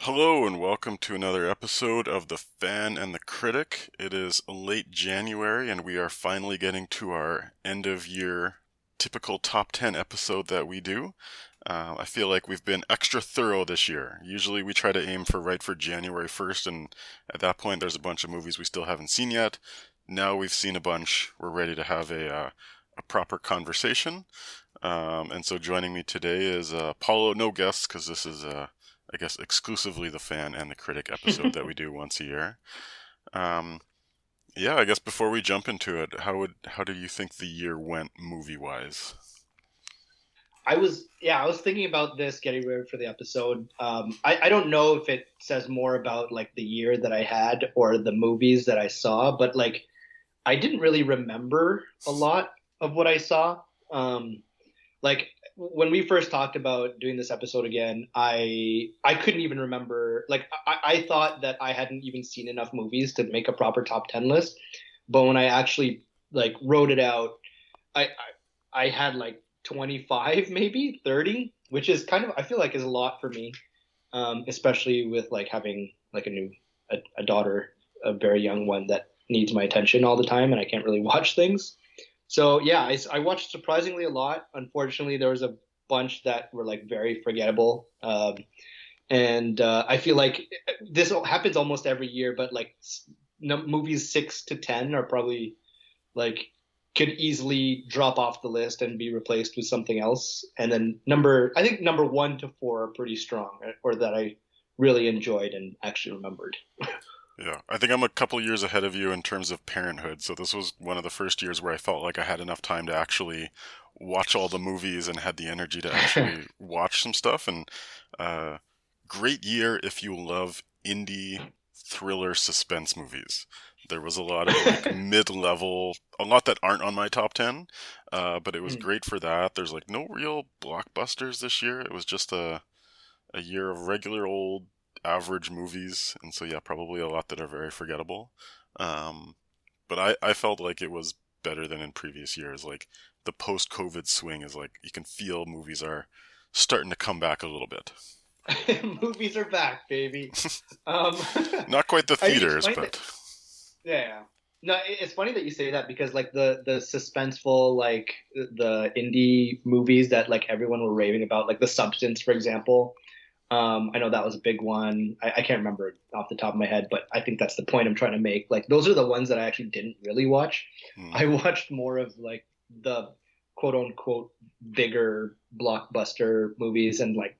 Hello and welcome to another episode of The Fan and the Critic. It is late January and we are finally getting to our end of year typical top 10 episode that we do. I feel like we've been extra thorough this year. Usually we try to aim for January 1st, and at that point there's a bunch of movies we still haven't seen yet. Now we've seen a bunch. We're ready to have a proper conversation. And so joining me today is Paulo, no guests because this is I guess exclusively the fan and the critic episode that we do once a year. Um, yeah, I guess before we jump into it, how do you think the year went movie wise? I was thinking about this getting ready for the episode. I don't know if it says more about like the year that I had or the movies that I saw, but like I didn't really remember a lot of what I saw. Like when we first talked about doing this episode again, I couldn't even remember. Like I thought that I hadn't even seen enough movies to make a proper top 10 list, but when I actually like wrote it out, I I had like 25, maybe 30, which is kind of I feel like is a lot for me, especially with like having like a daughter, a very young one that needs my attention all the time, and I can't really watch things. So yeah, I watched surprisingly a lot. Unfortunately, there was a bunch that were like very forgettable, and I feel like this happens almost every year. But like movies 6 to 10 are probably like could easily drop off the list and be replaced with something else. And then I think number 1 to 4 are pretty strong, or that I really enjoyed and actually remembered. Yeah, I think I'm a couple years ahead of you in terms of parenthood. So this was one of the first years where I felt like I had enough time to actually watch all the movies and had the energy to actually watch some stuff. And uh, great year if you love indie thriller suspense movies. There was a lot of like mid-level, a lot that aren't on my top 10, but it was Mm. great for that. There's like no real blockbusters this year. It was just a year of regular old average movies, and so yeah, probably a lot that are very forgettable. Um, but I felt like it was better than in previous years. Like the post-COVID swing is like you can feel movies are starting to come back a little bit. Movies are back, baby. Um, Not quite the I think it's theaters, funny that but yeah. No, it's funny that you say that because like the suspenseful like the indie movies that like everyone were raving about, like The Substance, for example. I know that was a big one. I can't remember it off the top of my head, but I think that's the point I'm trying to make. Like those are the ones that I actually didn't really watch. mm, I watched more of like the quote unquote bigger blockbuster movies, and like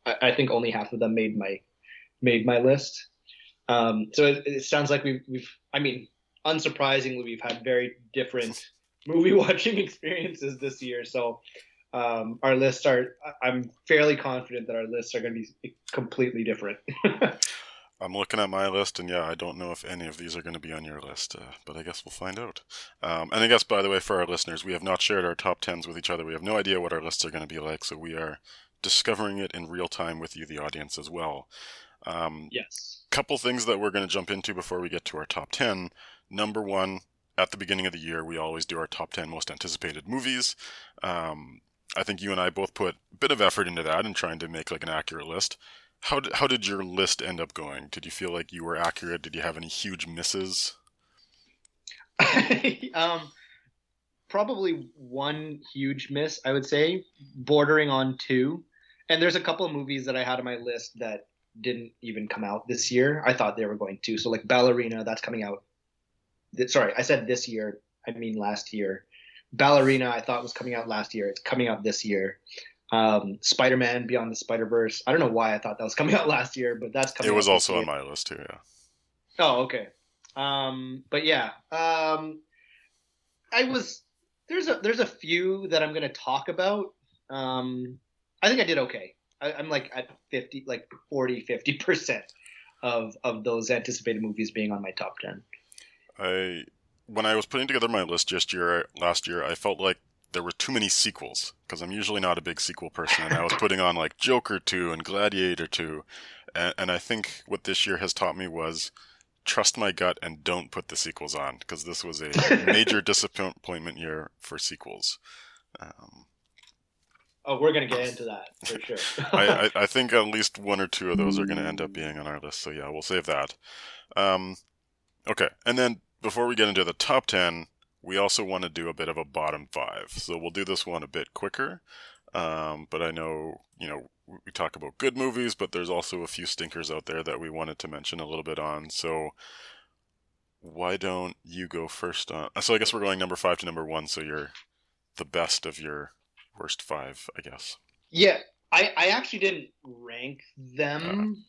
I think only half of them made my list. So it sounds like we've I mean, unsurprisingly, we've had very different movie watching experiences this year. So our lists are I'm fairly confident that our lists are going to be completely different. I'm looking at my list, and yeah, I don't know if any of these are going to be on your list, but I guess we'll find out. And I guess, by the way, for our listeners, we have not shared our top tens with each other. We have no idea what our lists are going to be like, so we are discovering it in real time with you, the audience, as well. Yes. Couple things that we're going to jump into before we get to our top 10. Number one, at the beginning of the year, we always do our top 10 most anticipated movies. Um, I think you and I both put a bit of effort into that and trying to make like an accurate list. How did your list end up going? Did you feel like you were accurate? Did you have any huge misses? um, Probably one huge miss, I would say, bordering on two. And there's a couple of movies that I had on my list that didn't even come out this year. I thought they were going to. So like Ballerina, that's coming out. Sorry, I said this year. I mean last year. Ballerina, I thought was coming out last year. It's coming out this year. Spider-Man Beyond the Spider-Verse. I don't know why I thought that was coming out last year, but that's It coming was out this also on year. my list too, yeah. Oh, okay. But yeah, I was there's a few that I'm gonna talk about. I think I did okay. I'm like at 50, like 40, 50% of those anticipated movies being on my top 10. I when I was putting together my list just last year, I felt like there were too many sequels because I'm usually not a big sequel person, and I was putting on like Joker 2 and Gladiator 2, and I think what this year has taught me was trust my gut and don't put the sequels on because this was a major disappointment year for sequels. Um, Oh, we're gonna get into that for sure. I think at least one or two of those are going to end up being on our list. So yeah, we'll save that. Um, okay, and then before we get into the top 10, we also want to do a bit of a bottom five. So we'll do this one a bit quicker. But I know, we talk about good movies, but there's also a few stinkers out there that we wanted to mention a little bit on. So why don't you go first on? So I guess we're going number five to number one. So you're the best of your worst five, I guess. Yeah, I actually didn't rank Uh, them.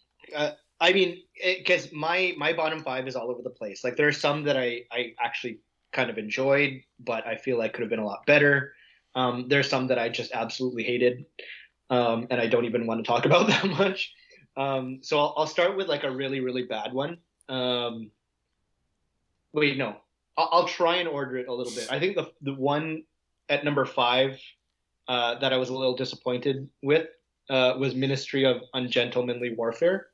I mean, because my bottom five is all over the place. Like there are some that I actually kind of enjoyed, but I feel like could have been a lot better. There's some that I just absolutely hated, and I don't even want to talk about that much. So I'll start with like a really really bad one. Um, Wait, no, I'll try and order it a little bit. I think the one at number five that I was a little disappointed with was Ministry of Ungentlemanly Warfare,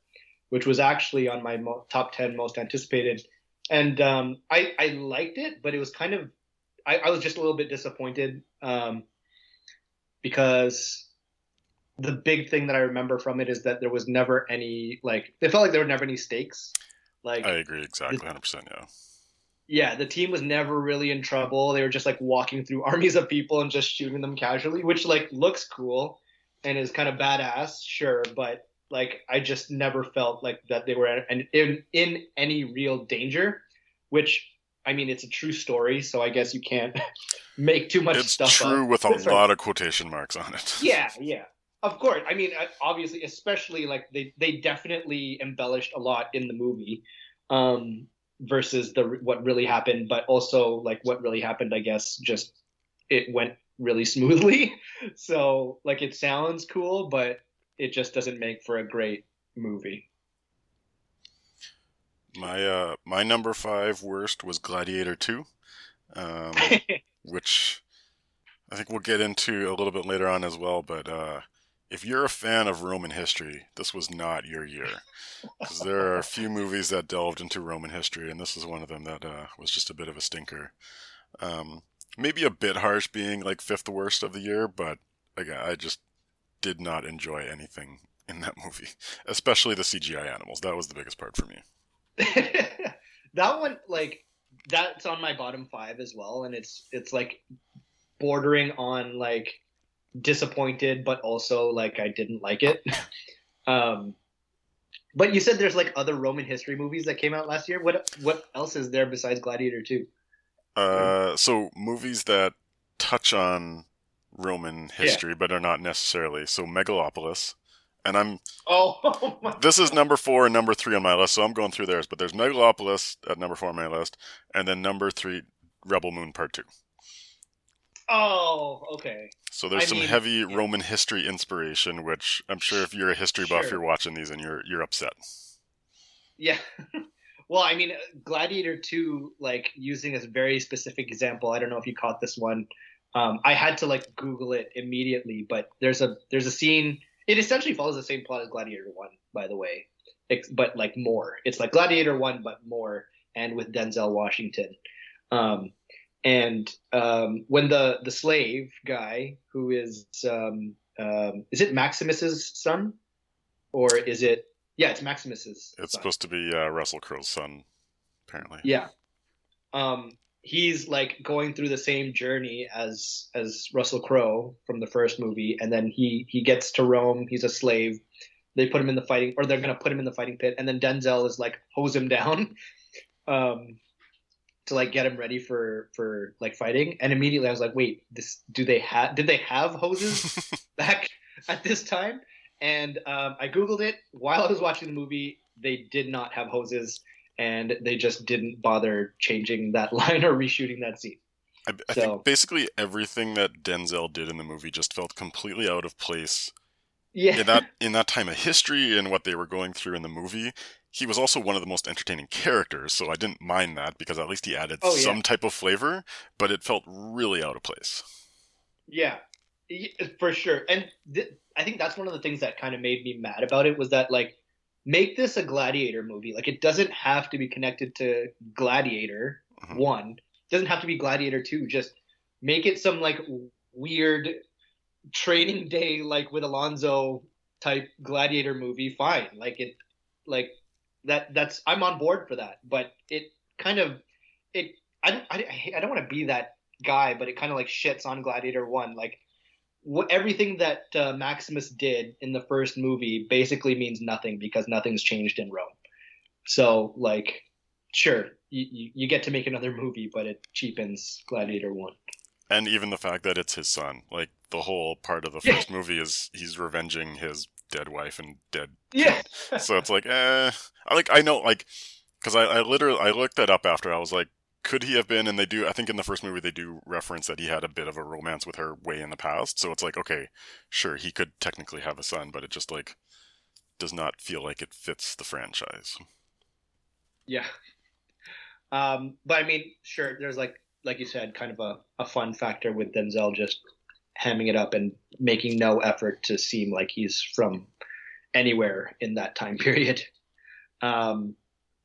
which was actually on my top 10 most anticipated. And I liked it, but it was kind of, I was just a little bit disappointed because the big thing that I remember from it is that there was never any, like, it felt like there were never any stakes. I Like, agree the, exactly, 100%. Yeah. yeah, the team was never really in trouble. They were just like walking through armies of people and just shooting them casually, which like looks cool and is kind of badass, sure, but like I just never felt like that they were in any real danger, which I mean it's a true story, so I guess you can't make too much It's stuff true up. with a Sorry. lot of quotation marks on it. Yeah, yeah. Of course. I mean, obviously, especially like they definitely embellished a lot in the movie. Versus the what really happened, but also like what really happened, I guess, just it went really smoothly. So like it sounds cool, but it just doesn't make for a great movie. My number five worst was Gladiator 2, um, which I think we'll get into a little bit later on as well. But if you're a fan of Roman history, this was not your year, because there are a few movies that delved into Roman history, and this is one of them that was just a bit of a stinker. Um, Maybe a bit harsh being like fifth worst of the year, but again, I just did not enjoy anything in that movie, especially the CGI animals. That was the biggest part for me. That one, like that's on my bottom five as well, and it's like bordering on like disappointed, but also like I didn't like it. Um, but you said there's like other Roman history movies that came out last year. What else is there besides Gladiator 2? So movies that touch on Roman Yeah. history but are not necessarily. So Megalopolis, and I'm Oh, oh my this is God. number four and number three on my list, so I'm going through theirs. But there's Megalopolis at number four on my list, and then number three, Rebel Moon Part Two. Oh, okay. So there's I some mean, heavy yeah, Roman history inspiration, which I'm sure if you're a history buff, you're sure. watching these and you're upset. Yeah. Well, I mean, Gladiator 2, like using this very specific example, I don't know if you caught this one. I had to like Google it immediately, but there's a scene. It essentially follows the same plot as Gladiator 1, by the way, but like more. It's like Gladiator 1, but more, and with Denzel Washington. Um, and when the slave guy who is it Maximus's son or is it yeah it's Maximus's It's son. supposed to be Russell Crowe's son, apparently. Yeah. He's like going through the same journey as Russell Crowe from the first movie, and then he gets to Rome. He's a slave. They put him in the fighting, or they're gonna put him in the fighting pit, and then Denzel is like hose him down, um, to like get him ready for like fighting. And immediately I was like, wait, this did they have hoses back at this time? And I googled it while I was watching the movie. They did not have hoses, and they just didn't bother changing that line or reshooting that scene. I think So basically everything that Denzel did in the movie just felt completely out of place yeah, in that time of history and what they were going through in the movie. He was also one of the most entertaining characters, so I didn't mind that because at least he added oh yeah, some type of flavor, but it felt really out of place. yeah, for sure. And I think that's one of the things that kind of made me mad about it was that like make this a gladiator movie. Like it doesn't have to be connected to Gladiator Hmm. 1. It doesn't have to be Gladiator 2. Just make it some like weird Training Day, like with Alonzo type gladiator movie, fine. Like that's I'm on board for that. But it kind of it I don't want to be that guy, but it kind of like shits on Gladiator One. Like everything that Maximus did in the first movie basically means nothing because nothing's changed in Rome. So like, sure, you get to make another movie, but it cheapens Gladiator One. And even the fact that it's his son, like the whole part of the Yeah, first movie is he's revenging his dead wife and dead yeah, kid. So it's like, I know, like, because I literally I looked that up after. I was like, could he have been? And they do. I think in the first movie they do reference that he had a bit of a romance with her way in the past. So it's like, okay, sure, he could technically have a son, but it just like does not feel like it fits the franchise. yeah. But I mean, sure, there's like you said, kind of a fun factor with Denzel just hamming it up and making no effort to seem like he's from anywhere in that time period. Um,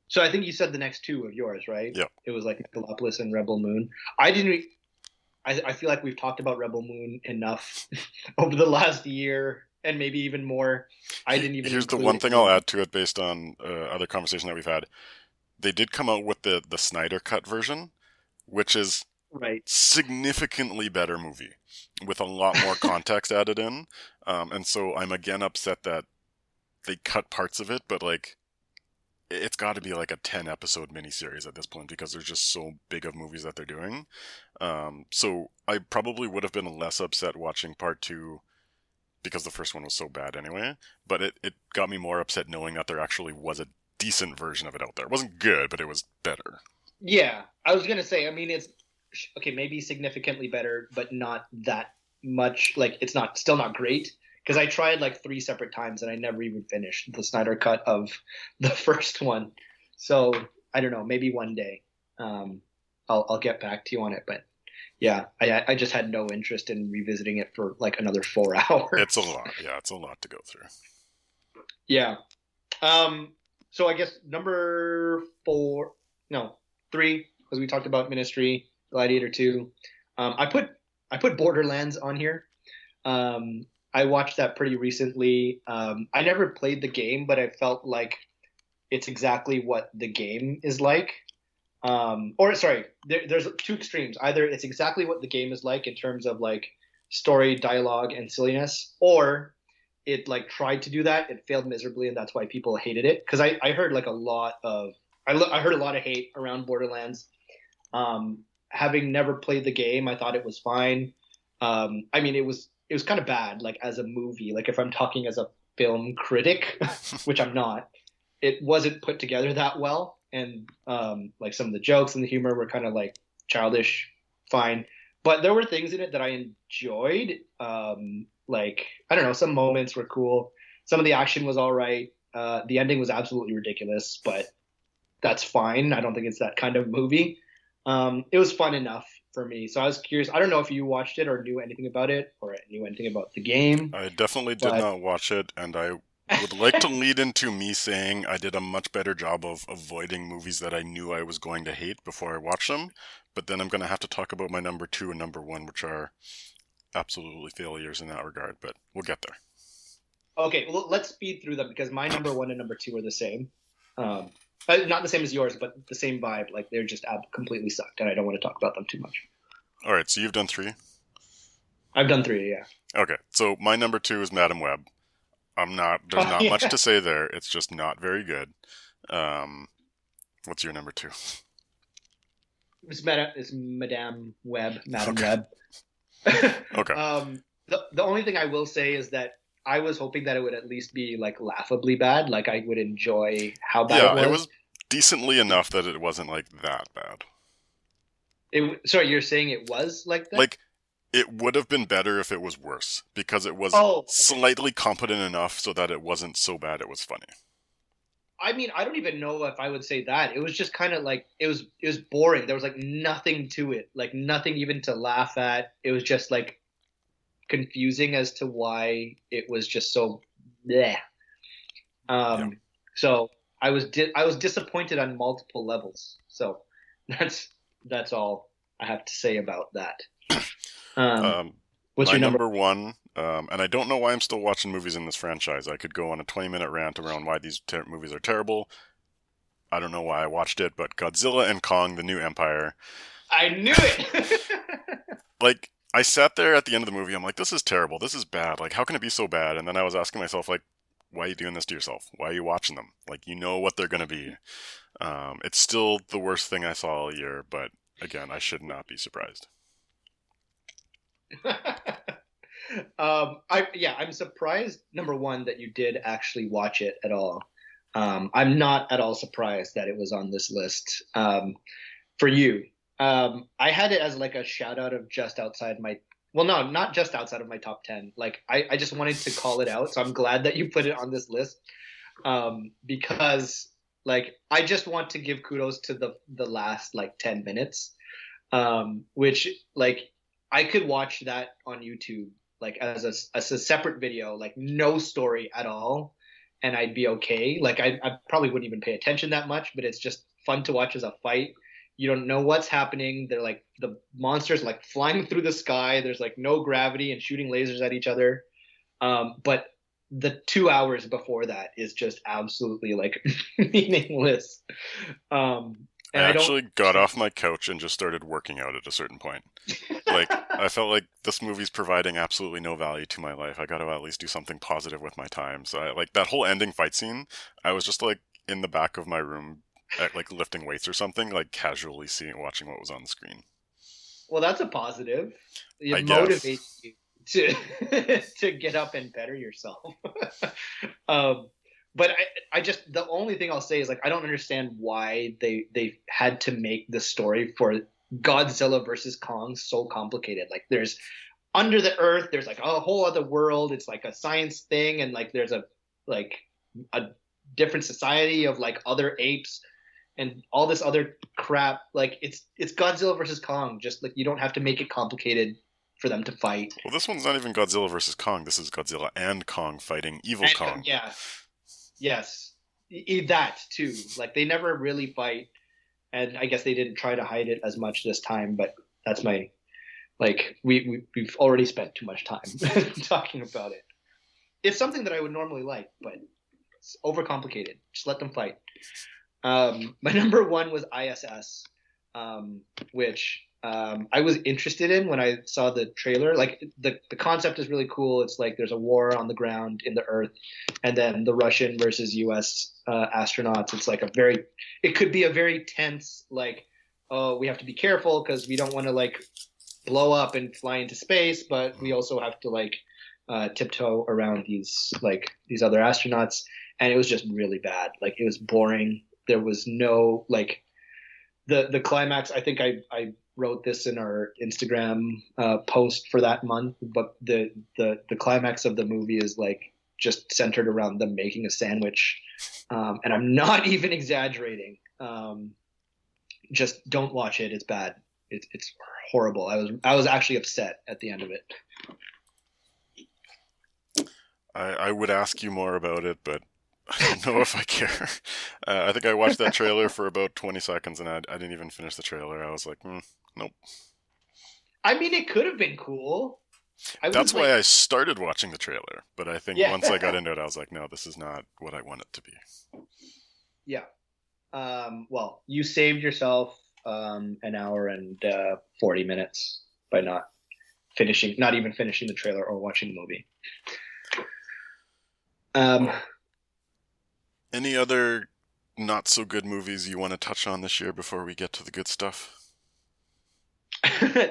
so I think you said the next two of yours, right? Yeah, It was like Megalopolis and Rebel Moon. I didn't. I feel like we've talked about Rebel Moon enough over the last year and maybe even more. I didn't even here's the include one it thing I'll in add to it based on other conversation that we've had. They did come out with the Snyder cut version, which is right. significantly better movie with a lot more context added in. And so I'm again upset that they cut parts of it, but like it's got to be like a 10 episode miniseries at this point because there's just so big of movies that they're doing. So I probably would have been less upset watching part two because the first one was so bad anyway, but it got me more upset knowing that there actually was a decent version of it out there. It wasn't good, but it was better. Yeah, I was gonna say. I mean, it's okay, maybe significantly better, but not that much. Like, it's not still not great because I tried like three separate times and I never even finished the Snyder cut of the first one. So I don't know. Maybe one day, um, I'll get back to you on it. But yeah, I just had no interest in revisiting it for like another 4 hours. It's a lot. Yeah, it's a lot to go through. Yeah. Um. So I guess number four, no, three, because we talked about Ministry, Gladiator Two. I put Borderlands on here. I watched that pretty recently. I never played the game, but I felt like it's exactly what the game is like. Or sorry, there's two extremes. Either it's exactly what the game is like in terms of like story, dialogue, and silliness, or it like tried to do that, it failed miserably, and that's why people hated it. Because I heard like a lot of I heard a lot of hate around Borderlands. Having never played the game, I thought it was fine. I mean, it was kind of bad, like as a movie. Like if I'm talking as a film critic, which I'm not, it wasn't put together that well, and like some of the jokes and the humor were kind of like childish, fine. But there were things in it that I enjoyed. Like I don't know, some moments were cool. Some of the action was all right. The ending was absolutely ridiculous, but that's fine. I don't think it's that kind of movie. It was fun enough for me. So I was curious. I don't know if you watched it or knew anything about it or knew anything about the game, I definitely did but not watch it, and I would like to lead into me saying I did a much better job of avoiding movies that I knew I was going to hate before I watched them. But then I'm going to have to talk about my number two and number one, which are absolutely failures in that regard. But we'll get there. okay. Well, let's speed through them because my number one and number two are the same. Um, not the same as yours, but the same vibe. Like they're just completely sucked, and I don't want to talk about them too much. All right, so you've done three. I've done three, yeah. Okay, so my number two is Madam Web. I'm not. There's Oh not much yeah, to say there. It's just not very good. Um, what's your number two? it's Madame Web, Madam Okay. Web. Okay. The only thing I will say is that I was hoping that it would at least be like laughably bad, like I would enjoy how bad it Yeah, it was. was decently enough that it wasn't like that bad. Sorry, you're saying it was like that? Like it would have been better if it was worse because it was Oh, okay. slightly competent enough so that it wasn't so bad it was funny. I mean, I don't even know if I would say that. It was just kind of like it was boring. There was like nothing to it, like nothing even to laugh at. It was just like confusing as to why it was just so bleh. Yeah. So I was disappointed on multiple levels. So that's that's all I have to say about that. Um, Um, What's My your number? number one, and I don't know why I'm still watching movies in this franchise. I could go on a 20-minute rant around why these movies are terrible. I don't know why I watched it, but Godzilla and Kong: The New Empire. I knew it. Like, I sat there at the end of the movie, I'm like, this is terrible, this is bad, like, how can it be so bad? And then I was asking myself, like, why are you doing this to yourself? Why are you watching them? Like, you know what they're gonna be. It's still the worst thing I saw all year, but again, I should not be surprised. I'm surprised, number one, that you did actually watch it at all. I'm not at all surprised that it was on this list. For you, I had it as like a shout out of just outside my, well, no, not just outside of my top 10. Like I just wanted to call it out. So I'm glad that you put it on this list. Because like I just want to give kudos to the last like 10 minutes, which like I could watch that on YouTube like as a separate video, like no story at all, and I'd be okay. Like I probably wouldn't even pay attention that much, but it's just fun to watch as a fight. You don't know what's happening. They're like the monsters like flying through the sky. There's like no gravity and shooting lasers at each other. But the 2 hours before that is just absolutely like meaningless. I And I don't actually got off my couch and just started working out at a certain point. Like, I felt like this movie's providing absolutely no value to my life. I gotta at least do something positive with my time. So I like that whole ending fight scene. I was just like in the back of my room at like lifting weights or something, like casually watching what was on the screen. Well, that's a positive. I It motivates guess. you to to get up and better yourself. um, but I just the only thing I'll say is like I don't understand why they had to make the story for Godzilla versus Kong so complicated. Like there's under the earth, there's like a whole other world. It's like a science thing, and like there's like a different society of like other apes and all this other crap. Like it's Godzilla versus Kong. Just like you don't have to make it complicated for them to fight. Well, this one's not even Godzilla versus Kong. This is Godzilla and Kong fighting Evil Kong. Yeah, yes, that too. Like they never really fight, and I guess they didn't try to hide it as much this time. But that's my like we've already spent too much time talking about it. It's something that I would normally like, but it's overcomplicated. Just let them fight. My number one was ISS, which I was interested in when I saw the trailer. Like the concept is really cool. It's like there's a war on the ground in the Earth, and then the Russian versus U.S. Astronauts. It's like it could be a very tense like, oh, we have to be careful because we don't want to like blow up and fly into space, but we also have to like tiptoe around these other astronauts. And it was just really bad. Like it was boring. There was no like the climax. I think I wrote this in our Instagram post for that month, but the climax of the movie is like just centered around them making a sandwich, and I'm not even exaggerating. Just don't watch it. It's bad. It's horrible. I was actually upset at the end of it. I would ask you more about it, but I don't know if I care. I think I watched that trailer for about 20 seconds and I didn't even finish the trailer. I was like, nope. I mean, it could have been cool. I That's was why like, I started watching the trailer, but I think yeah, once I got into it, I was like, no, this is not what I want it to be. yeah. Well, you saved yourself an hour and 40 minutes by not even finishing the trailer or watching the movie. Um, Well, any other not so good movies you want to touch on this year before we get to the good stuff?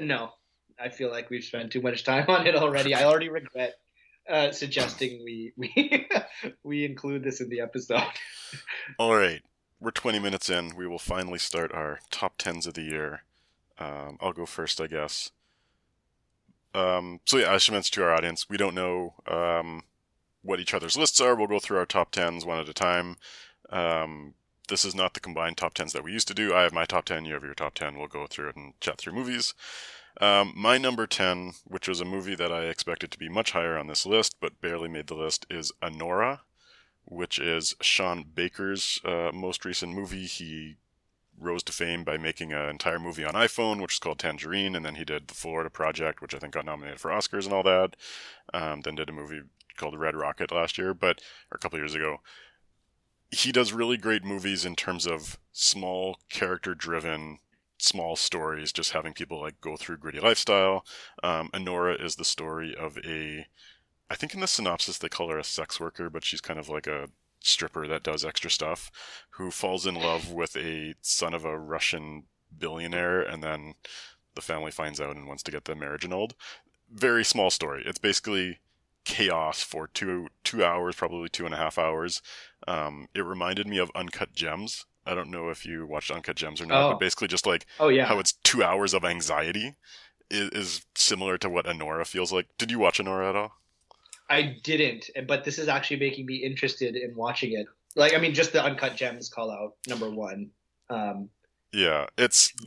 no, I feel like we've spent too much time on it already. I already regret suggesting we we include this in the episode. All right, we're 20 minutes in. We will finally start our top tens of the year. I'll go first, I guess. So yeah, I should mention to our audience, we don't know what each other's lists are. We'll go through our top tens one at a time. This is not the combined top tens that we used to do. I have my top 10, you have your top 10. We'll go through it and chat through movies. My number 10, which was a movie that I expected to be much higher on this list, but barely made the list, is Anora, which is Sean Baker's most recent movie. He rose to fame by making an entire movie on iPhone, which is called Tangerine, and then he did the Florida Project, which I think got nominated for Oscars and all that. Then did a movie called Red Rocket last year, or a couple years ago. He does really great movies in terms of small character driven small stories, just having people like go through gritty lifestyle. Anora is the story of I think in the synopsis they call her a sex worker, but she's kind of like a stripper that does extra stuff, who falls in love with a son of a Russian billionaire, and then the family finds out and wants to get the marriage annulled. Very small story. It's basically chaos for 2 hours, probably 2.5 hours. It reminded me of Uncut Gems. I don't know if you watched Uncut Gems or not, but Oh, basically just like oh how yeah. it's 2 hours of anxiety is similar to what Anora feels like. Did you watch Anora at all? I didn't, but this is actually making me interested in watching it. Like, I mean, just the Uncut Gems call out number one. Um, Yeah,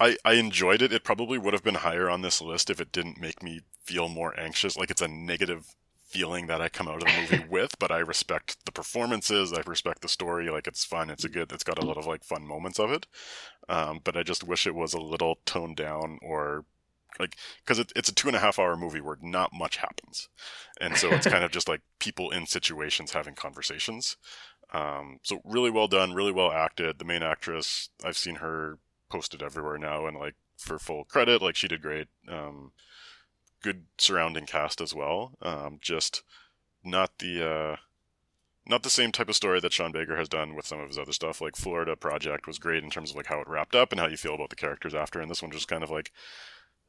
I enjoyed it. It probably would have been higher on this list if it didn't make me feel more anxious. Like it's a negative feeling that I come out of the movie with, but I respect the performances, I respect the story, like it's fun, it's got a lot of like fun moments of it. But I just wish it was a little toned down or like because it's a 2.5 hour movie where not much happens, and so it's kind of just like people in situations having conversations. So really well done, really well acted. The main actress, I've seen her posted everywhere now, and like for full credit, like she did great. Good surrounding cast as well. Just not not the same type of story that Sean Baker has done with some of his other stuff. Like Florida Project was great in terms of like how it wrapped up and how you feel about the characters after, and this one just kind of like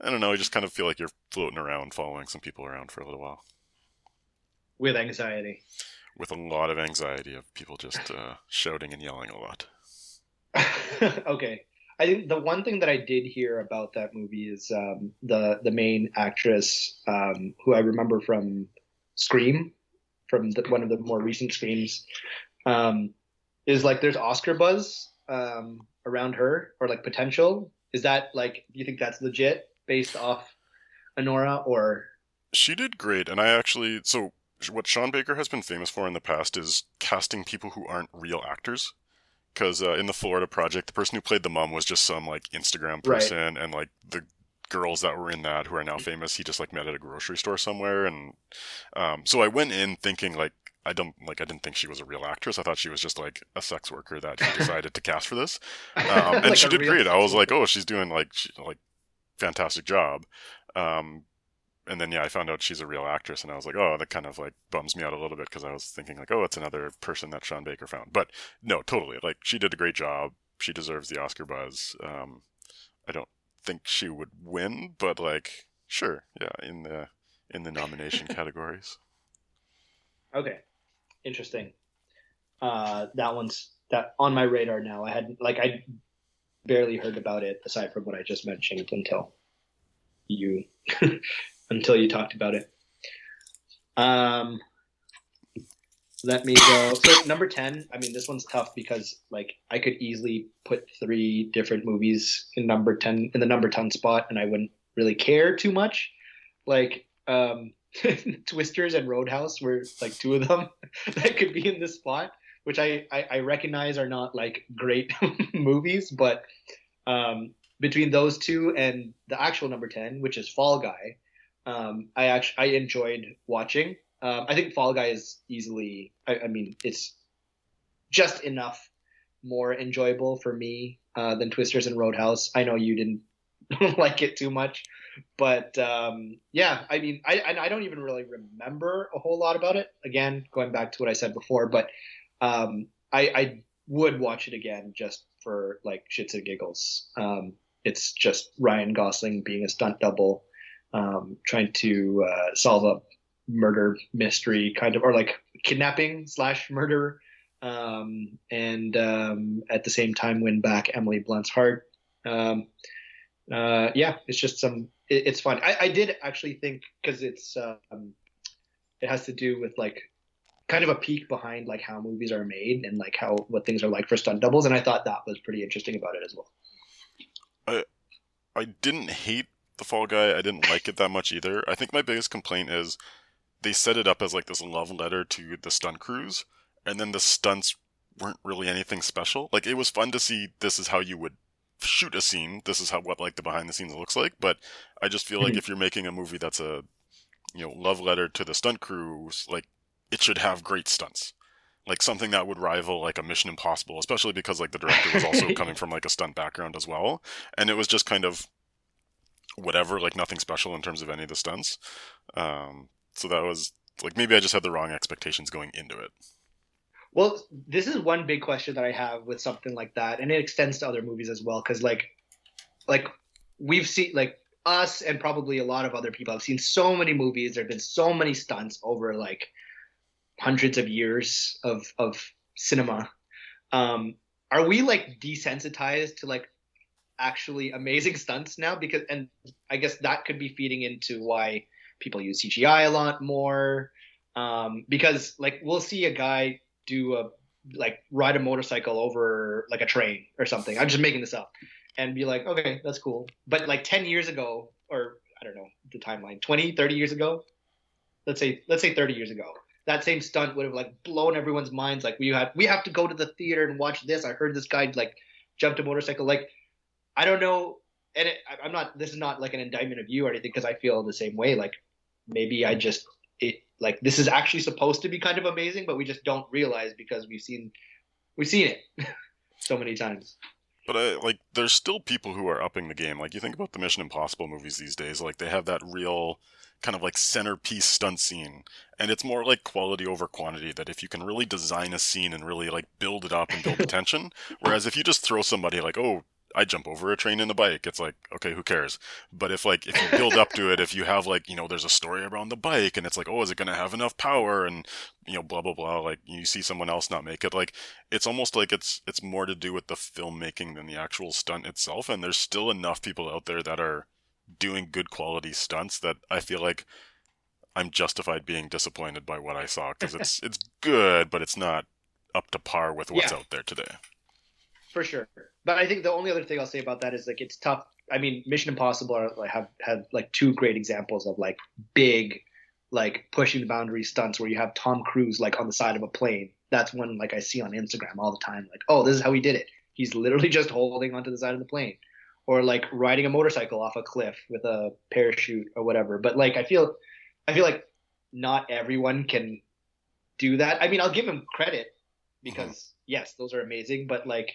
I don't know, you just kind of feel like you're floating around, following some people around for a little while with anxiety. with a lot of anxiety of people just shouting and yelling a lot. Okay. I think the one thing that I did hear about that movie is the main actress, who I remember from Scream, from one of the more recent Screams, um, is like there's Oscar buzz around her, or like potential. Is that like, do you think that's legit based off Honora, or? She did great, and I actually so what Sean Baker has been famous for in the past is casting people who aren't real actors. Because in the Florida Project, the person who played the mom was just some like Instagram Right. person, and like the girls that were in that who are now famous, he just like met at a grocery store somewhere, and so I went in thinking like I didn't think she was a real actress. I thought she was just like a sex worker that he decided to cast for this, and Like she a did real great. I sex was like, worker. oh, she's doing like fantastic job. Um, and then yeah, I found out she's a real actress, and I was like, oh, that kind of like bums me out a little bit because I was thinking like, oh, it's another person that Sean Baker found. But no, totally, like she did a great job. She deserves the Oscar buzz. I don't think she would win, but like, sure, yeah, in the nomination categories. Okay, interesting. That one's that on my radar now. I barely heard about it aside from what I just mentioned you until you talked about it. Um, Let me go. So number 10, I mean, this one's tough because like I could easily put three different movies in number 10 in the number 10 spot and I wouldn't really care too much. Like Twisters and Roadhouse were like two of them that could be in this spot, which I recognize are not like great movies, but between those two and the actual number 10, which is Fall Guy, I enjoyed watching. I think Fall Guy is easily. I mean, it's just enough more enjoyable for me than Twisters and Roadhouse. I know you didn't like it too much, but yeah, I mean, I don't even really remember a whole lot about it. Again, going back to what I said before, but I would watch it again just for like shits and giggles. It's just Ryan Gosling being a stunt double, trying to solve a murder mystery kind of, or like kidnapping slash murder, and at the same time win back Emily Blunt's heart. Yeah, it's just it's fun. I did actually think because it has to do with like kind of a peek behind like how movies are made and like how what things are like for stunt doubles, and I thought that was pretty interesting about it as well. I I didn't hate the Fall Guy. I didn't like it that much either. I think my biggest complaint is they set it up as like this love letter to the stunt crews, and then the stunts weren't really anything special. Like it was fun to see this is how you would shoot a scene. This is how what like the behind the scenes looks like. But I just feel like Mhm. if you're making a movie that's a love letter to the stunt crews, like it should have great stunts. Like something that would rival like a Mission Impossible, especially because like the director was also coming from like a stunt background as well, and it was just kind of whatever, like nothing special in terms of any of the stunts. So that was like maybe I just had the wrong expectations going into it. Well, this is one big question that I have with something like that, and it extends to other movies as well. Because like we've seen like us and probably a lot of other people have seen so many movies. There've been so many stunts over like hundreds of years of cinema. Um, are we like desensitized to like actually amazing stunts now? Because and I guess that could be feeding into why people use CGI a lot more. Because like we'll see a guy do a like ride a motorcycle over like a train or something. I'm just making this up and be like, okay, that's cool. But like 10 years ago, or I don't know the timeline, 20, 30 years ago, let's say 30 years ago, that same stunt would have like blown everyone's minds. Like we have to go to the theater and watch this. I heard this guy like jumped a motorcycle. Like I don't know, and I'm not. This is not like an indictment of you or anything because I feel the same way. Like maybe I just it like this is actually supposed to be kind of amazing, but we just don't realize because we've seen it so many times. But like, there's still people who are upping the game. Like, you think about the Mission Impossible movies these days, like, they have that real kind of like centerpiece stunt scene. And it's more like quality over quantity, that if you can really design a scene and really like build it up and build the tension. Whereas if you just throw somebody like, oh, I jump over a train in a bike, it's like, okay, who cares? But if you build up to it, if you have like, there's a story around the bike and it's like, oh, is it going to have enough power? And, blah, blah, blah. Like, you see someone else not make it. Like, it's almost like it's more to do with the filmmaking than the actual stunt itself, and there's still enough people out there that are doing good quality stunts that I feel like I'm justified being disappointed by what I saw, because it's good, but it's not up to par with what's Yeah, out there today. for sure. But I think the only other thing I'll say about that is like it's tough. I mean, Mission Impossible are, like, have had like two great examples of like big, like pushing the boundary stunts where you have Tom Cruise like on the side of a plane. That's one like I see on Instagram all the time. Like, oh, this is how he did it. He's literally just holding onto the side of the plane, or like riding a motorcycle off a cliff with a parachute or whatever. But like, I feel like not everyone can do that. I mean, I'll give him credit Hmm. because yes, those are amazing, but like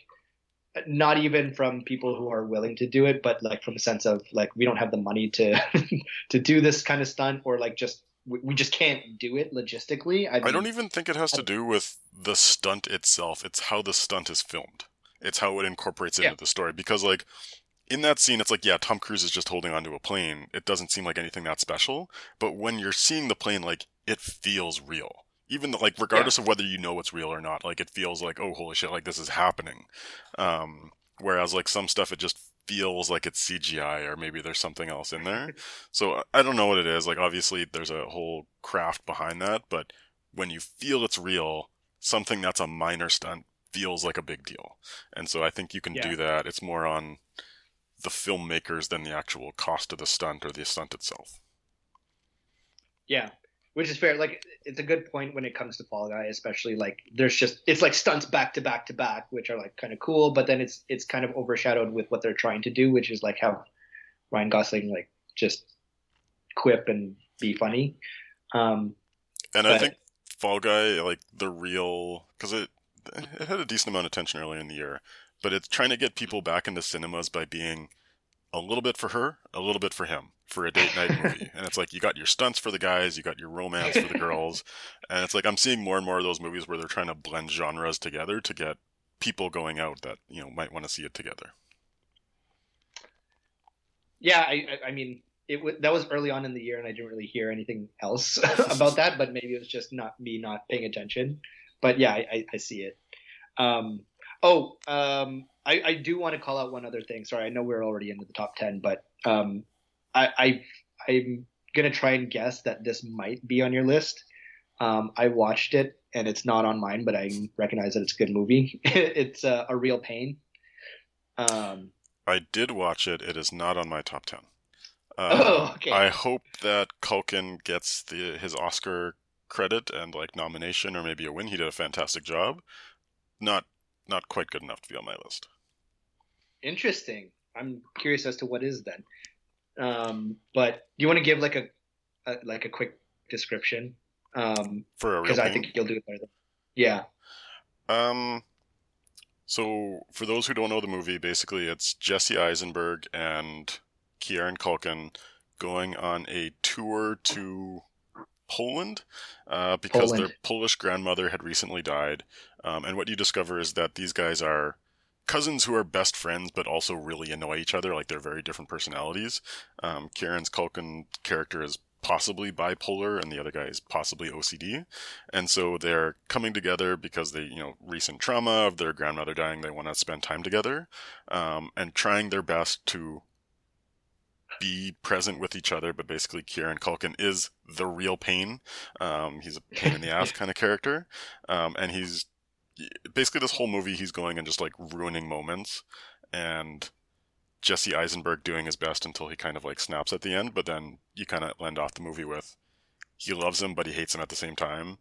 not even from people who are willing to do it, but like from a sense of like we don't have the money to to do this kind of stunt, or like just we just can't do it logistically. I I don't mean, even think it has to do with the stunt itself. It's how the stunt is filmed. It's how it incorporates yeah, into the story. Because like in that scene, it's like, yeah, Tom Cruise is just holding onto a plane. It doesn't seem like anything that special. But when you're seeing the plane, like, it feels real. Even like, yeah, regardless of whether you know it's real or not, like, it feels like, oh, holy shit, like this is happening. Whereas like some stuff, it just feels like it's CGI or maybe there's something else in there. So I don't know what it is. Like, obviously, there's a whole craft behind that, but when you feel it's real, something that's a minor stunt feels like a big deal. And so I think you can yeah, do that. It's more on the filmmakers than the actual cost of the stunt or the stunt itself. yeah. Which is fair. Like it's a good point when it comes to Fall Guy, especially like there's just it's like stunts back to back to back, which are like kind of cool, but then it's kind of overshadowed with what they're trying to do, which is like have Ryan Gosling like just quip and be funny. Um, And I think but Fall Guy, like the real, because it had a decent amount of attention earlier in the year, but it's trying to get people back into cinemas by being a little bit for her, a little bit for him, for a date night movie. And it's like you got your stunts for the guys, you got your romance for the girls, and it's like I'm seeing more and more of those movies where they're trying to blend genres together to get people going out that might want to see it together. yeah, I mean, that was early on in the year, and I didn't really hear anything else about that. But maybe it was just not me not paying attention. But yeah, I see it. Um, I do want to call out one other thing. Sorry, I know we're already into the top 10, but I'm gonna try and guess that this might be on your list. I watched it, and it's not on mine, but I recognize that it's a good movie. It's a real pain. Um, I did watch it. It is not on my top 10. oh, okay. I hope that Culkin gets his Oscar credit and like nomination or maybe a win. He did a fantastic job. Not not quite good enough to be on my list. Interesting. I'm curious as to what is then. But do you want to give like a quick description? For a real Because I pain. think you'll do it better than. Yeah. Um, so for those who don't know the movie, basically it's Jesse Eisenberg and Kieran Culkin going on a tour to Poland because their Poland. Polish grandmother had recently died. And what you discover is that these guys are cousins who are best friends but also really annoy each other. Like they're very different personalities. Kieran's Culkin character is possibly bipolar and the other guy is possibly OCD. And so they're coming together because they, recent trauma of their grandmother dying, they want to spend time together and trying their best to be present with each other, but basically Kieran Culkin is the real pain. He's a pain in the ass kind of character, and he's basically this whole movie he's going and just like ruining moments, and Jesse Eisenberg doing his best until he kind of like snaps at the end, but then you kind of end off the movie with he loves him but he hates him at the same time.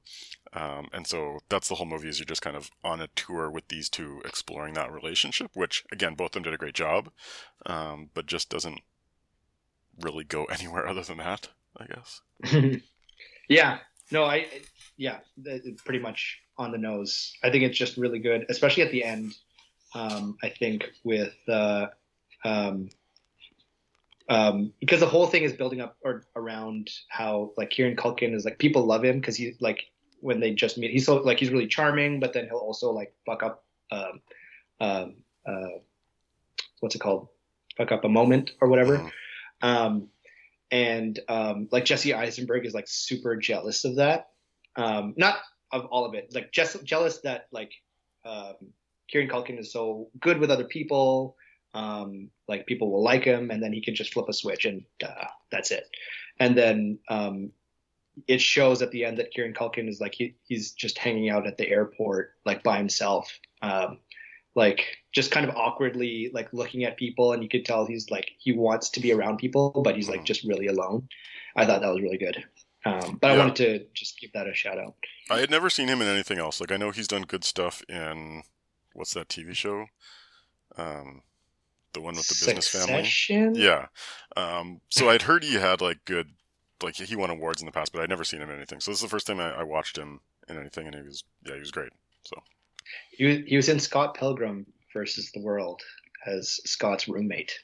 And so that's the whole movie is you're just kind of on a tour with these two exploring that relationship, which again both of them did a great job, but just doesn't really go anywhere other than that, I guess. Yeah. No, yeah, pretty much on the nose. I think it's just really good, especially at the end. I think with um, because the whole thing is building up or around how like Kieran Culkin is like people love him because he like when they just meet he's so like he's really charming, but then he'll also like fuck up um, um, what's it called? Fuck up a moment or whatever. Mm-hmm. Um, and like Jesse Eisenberg is like super jealous of that. Not of all of it, like just jealous that like um, Kieran Culkin is so good with other people. Like people will like him, and then he can just flip a switch, and that's it. And then it shows at the end that Kieran Culkin is like he's just hanging out at the airport like by himself. Like just kind of awkwardly like looking at people, and you could tell he's like he wants to be around people, but he's like Mm-hmm. just really alone. I thought that was really good. But I Yeah, wanted to just give that a shout out. I had never seen him in anything else. Like I know he's done good stuff in what's that TV show? Um, the one with the business family. Succession. Yeah. So I'd heard he had like good, like he won awards in the past, but I'd never seen him in anything. So this is the first time I watched him in anything, and he was great. So He was in Scott Pilgrim versus the World as Scott's roommate.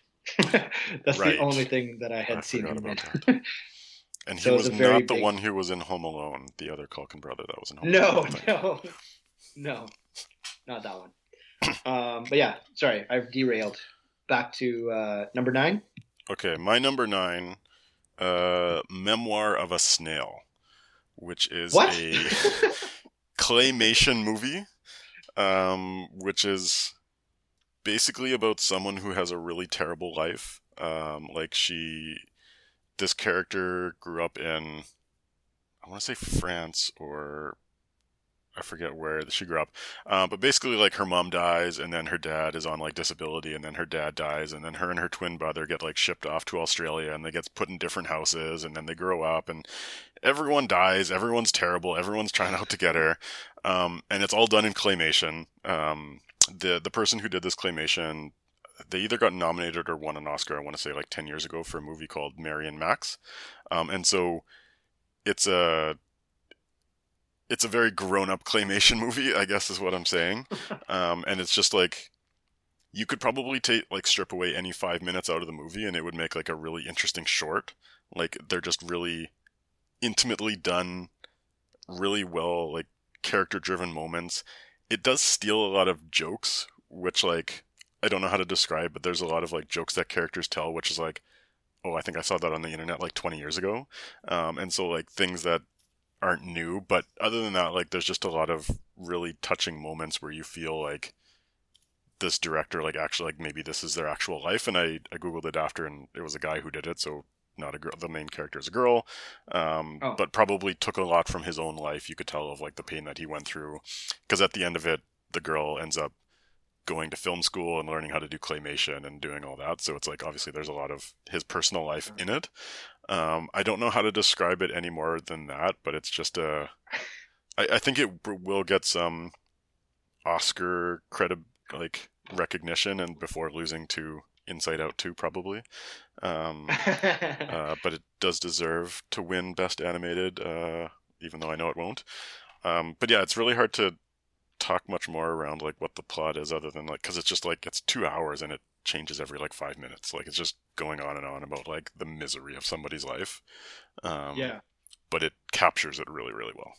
That's the only right, thing that I I had seen forgot him in. about that. And he So it was was a very not the big one who was in Home Alone, the other Culkin brother that was in Home Alone, I no, don't think. no, no, not that one. But yeah, sorry, I've derailed. Back to number nine. Okay, my number nine, Memoir of a Snail, which is What? a claymation movie, which is basically about someone who has a really terrible life. This character grew up in, I want to say France or I forget where she grew up. But basically, like her mom dies, and then her dad is on like disability, and then her dad dies, and then her and her twin brother get like shipped off to Australia, and they get put in different houses, and then they grow up, and everyone dies, everyone's terrible, everyone's trying out to get her, and it's all done in claymation. The person who did this claymation, they either got nominated or won an Oscar. I want to say like 10 years ago for a movie called Mary and Max, and so it's a it's a very grown-up claymation movie, I guess is what I'm saying. And it's just like you could probably take like strip away any 5 minutes out of the movie, and it would make like a really interesting short. Like they're just really intimately done, really well, like character-driven moments. It does steal a lot of jokes, which like I don't know how to describe, but there's a lot of like jokes that characters tell, which is like, oh, I think I saw that on the internet like 20 years ago. And so like things that aren't new, but other than that, like there's just a lot of really touching moments where you feel like this director like actually like maybe this is their actual life. And I googled it after, and it was a guy who did it, so not a girl. The main character is a girl, Oh, but probably took a lot from his own life. You could tell of like the pain that he went through, because at the end of it, the girl ends up going to film school and learning how to do claymation and doing all that. So it's like obviously there's a lot of his personal life in it. I don't know how to describe it any more than that, but it's just I think it will get some Oscar credit, like Recognition and before losing to Inside Out 2 probably. Um, but it does deserve to win Best Animated, even though I know it won't. But yeah, it's really hard to talk much more around like what the plot is, other than like, because it's just like it's 2 hours and it changes every like 5 minutes. Like it's just going on and on about like the misery of somebody's life. Um, Yeah. but it captures it really, really well.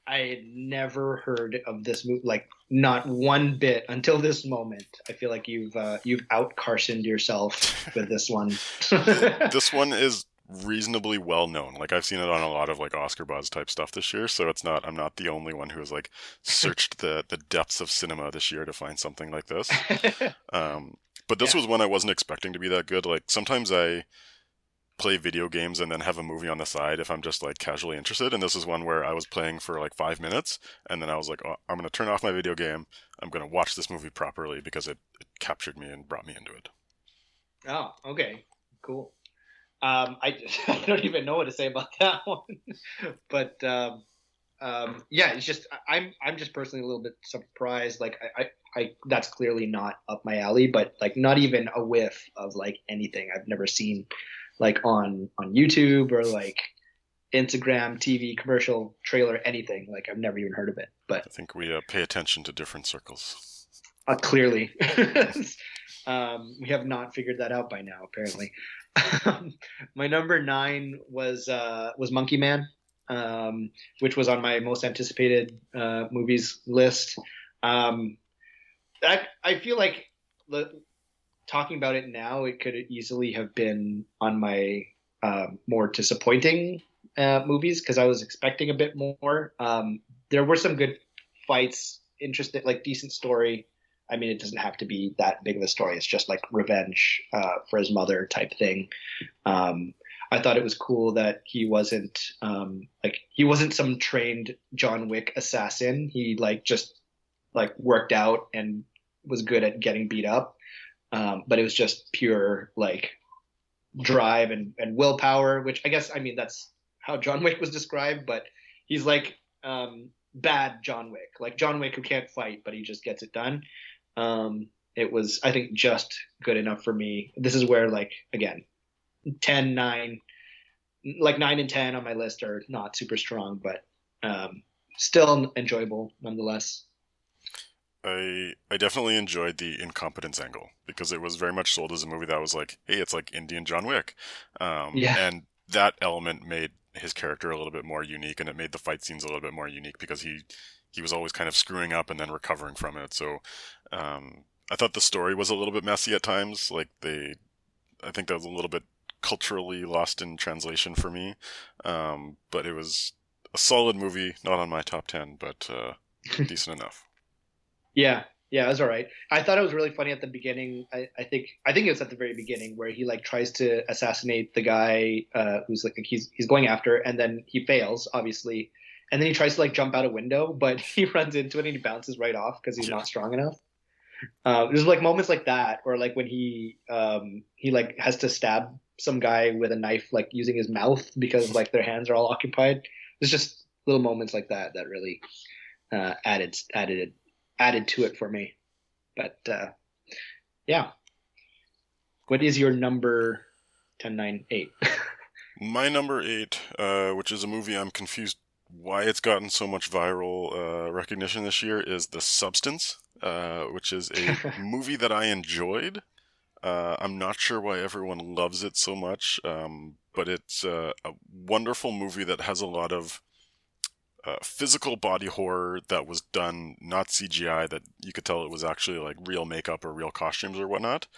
I had never heard of this movie, like not one bit until this moment. I feel like you've out Carsoned yourself with this one. This one is reasonably well known. Like I've seen it on a lot of like Oscar buzz type stuff this year, so it's not I'm not the only one who has like searched the depths of cinema this year to find something like this. Um, but this Yeah. was one I wasn't expecting to be that good. Like sometimes I play video games and then have a movie on the side if I'm just like casually interested, and this is one where I was playing for like 5 minutes and then I was like, oh, I'm gonna turn off my video game. I'm gonna watch this movie properly because it captured me and brought me into it. Oh, okay. Cool. I, I don't even know what to say about that one, but yeah, it's just I'm just personally a little bit surprised. Like I that's clearly not up my alley, but like not even a whiff of like anything I've never seen, like on YouTube or like Instagram, TV, commercial, trailer, anything. Like I've never even heard of it, but I think we pay attention to different circles. clearly, we have not figured that out by now. Apparently, my number nine was Monkey Man, which was on my most anticipated movies list. Um, I feel like talking about it now, it could easily have been on my more disappointing movies because I was expecting a bit more. There were some good fights, interesting, like decent story. I mean, it doesn't have to be that big of a story. It's just like revenge for his mother type thing. Um, I thought it was cool that he wasn't like he wasn't some trained John Wick assassin. He like just like worked out and was good at getting beat up. But it was just pure like drive and willpower, which I guess I mean that's how John Wick was described, but he's like bad John Wick, like John Wick who can't fight, but he just gets it done. It was I think just good enough for me. This is where like again 10 9, like 9 and 10 on my list are not super strong, but still enjoyable nonetheless. I definitely enjoyed the incompetence angle because it was very much sold as a movie that was like, hey, it's like Indian John Wick, Yeah. and that element made his character a little bit more unique, and it made the fight scenes a little bit more unique because he was always kind of screwing up and then recovering from it. So I thought the story was a little bit messy at times. I think that was a little bit culturally lost in translation for me, but it was a solid movie, not on my top 10, but decent enough. Yeah, yeah, it was all right. I thought it was really funny at the beginning. I think it was at the very beginning where he like tries to assassinate the guy who's like he's going after, and then he fails, obviously, and then he tries to like jump out a window, but he runs into it and he bounces right off because he's Yeah. not strong enough. There's like moments like that, or like when he like has to stab some guy with a knife, like using his mouth because like their hands are all occupied. There's just little moments like that that really added to it for me. But yeah, what is your number 1098? My number eight, which is a movie I'm confused why it's gotten so much viral recognition this year, is The Substance, which is a movie that I enjoyed. I'm not sure why everyone loves it so much, but it's a wonderful movie that has a lot of physical body horror that was done, not CGI, that you could tell it was actually like real makeup or real costumes or whatnot.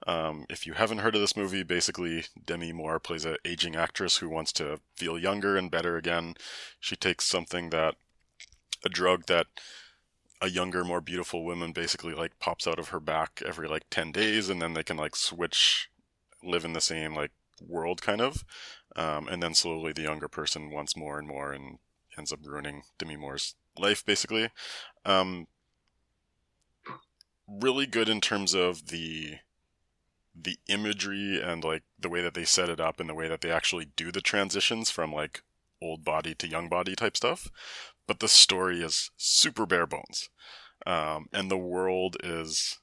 If you haven't heard of this movie, basically Demi Moore plays an aging actress who wants to feel younger and better again. She takes a drug that a younger, more beautiful woman basically like pops out of her back every like 10 days, and then they can like switch, live in the same like world kind of. And then slowly the younger person wants more and more and ends up ruining Demi Moore's life basically. Um, really good in terms of the imagery and like the way that they set it up and the way that they actually do the transitions from like old body to young body type stuff. But the story is super bare bones. and the world is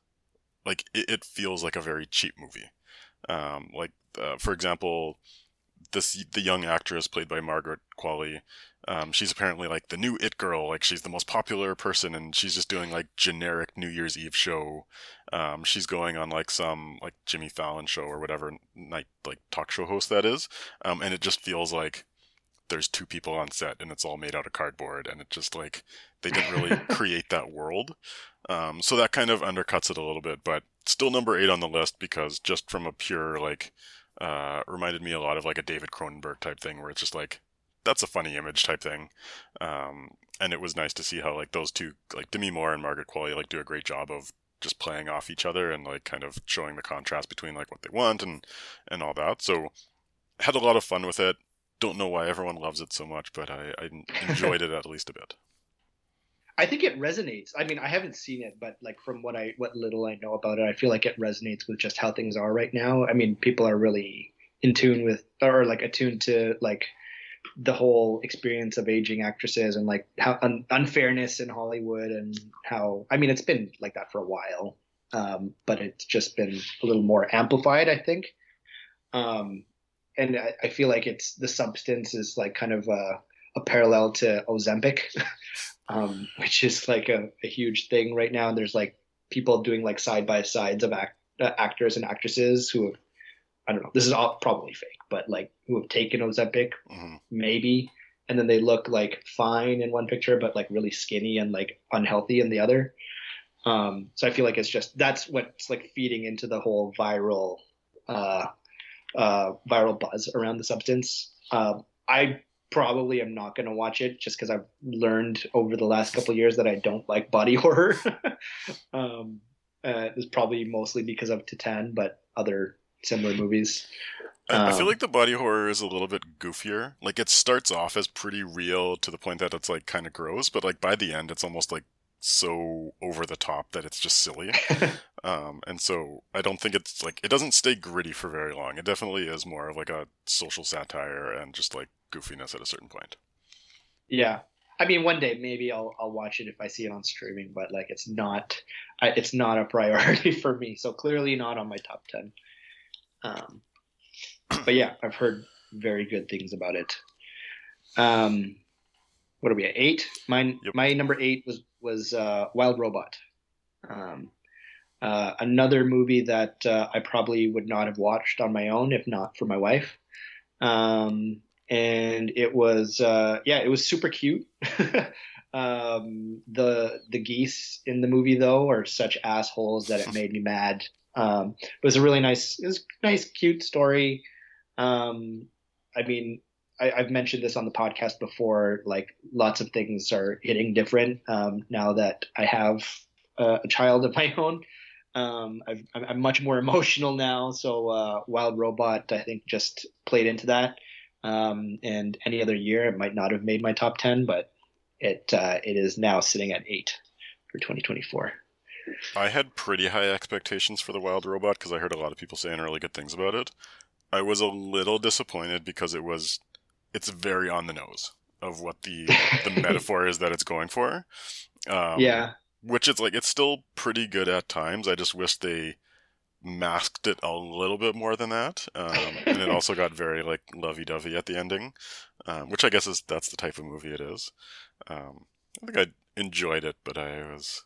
like it feels like a very cheap movie. For example, the young actress played by Margaret Qualley. She's apparently like the new it girl. Like she's the most popular person, and she's just doing like generic New Year's Eve show. She's going on like some like Jimmy Fallon show or whatever night like talk show host that is, and it just feels like there's two people on set and it's all made out of cardboard, and it just like they didn't really create that world. So that kind of undercuts it a little bit, but still number 8 on the list because just from a pure like reminded me a lot of like a David Cronenberg type thing where it's just like that's a funny image type thing. And it was nice to see how like those two, like Demi Moore and Margaret Qualley, like do a great job of just playing off each other and like kind of showing the contrast between like what they want and all that. So had a lot of fun with it. Don't know why everyone loves it so much, but I enjoyed it at least a bit. I think it resonates. I mean, I haven't seen it, but like from what little I know about it, I feel like it resonates with just how things are right now. I mean, people are really in tune with, or like attuned to like the whole experience of aging actresses and like how unfairness in Hollywood and how, I mean, it's been like that for a while, but it's just been a little more amplified, I think. And I feel like it's the substance is like kind of a parallel to Ozempic, which is like a huge thing right now. And there's like people doing like side by sides of actors and actresses who have, I don't know, this is all probably fake, but like who have taken Ozempic, maybe, and then they look like fine in one picture, but like really skinny and like unhealthy in the other. So I feel like it's just that's what's like feeding into the whole uh, viral buzz around the substance. I probably am not going to watch it just because I've learned over the last couple of years that I don't like body horror. It's probably mostly because of Titan, but other similar movies. I feel like the body horror is a little bit goofier. Like it starts off as pretty real to the point that it's like kind of gross, but like by the end, it's almost like so over the top that it's just silly. And so I don't think it's like it doesn't stay gritty for very long. It definitely is more of like a social satire and just like goofiness at a certain point. Yeah. I mean, one day maybe I'll watch it if I see it on streaming, but like it's not a priority for me. So clearly not on my top 10. Um, but yeah, I've heard very good things about it. What are we at? 8? Yep. My number 8 was Wild Robot. Um, Another movie that I probably would not have watched on my own if not for my wife. And it was it was super cute. The geese in the movie though are such assholes that it made me mad. It was it was a nice, cute story. I mean, I've mentioned this on the podcast before. Like, lots of things are hitting different now that I have a child of my own. I'm much more emotional now, so Wild Robot I think just played into that. And any other year it might not have made my top 10, but it is now sitting at 8 for 2024. I had pretty high expectations for the Wild Robot because I heard a lot of people saying really good things about it. I was a little disappointed because it's very on the nose of what the metaphor is that it's going for. Yeah. Which it's like it's still pretty good at times. I just wish they masked it a little bit more than that. And it also got very like lovey-dovey at the ending, which I guess that's the type of movie it is. I think I enjoyed it, but I was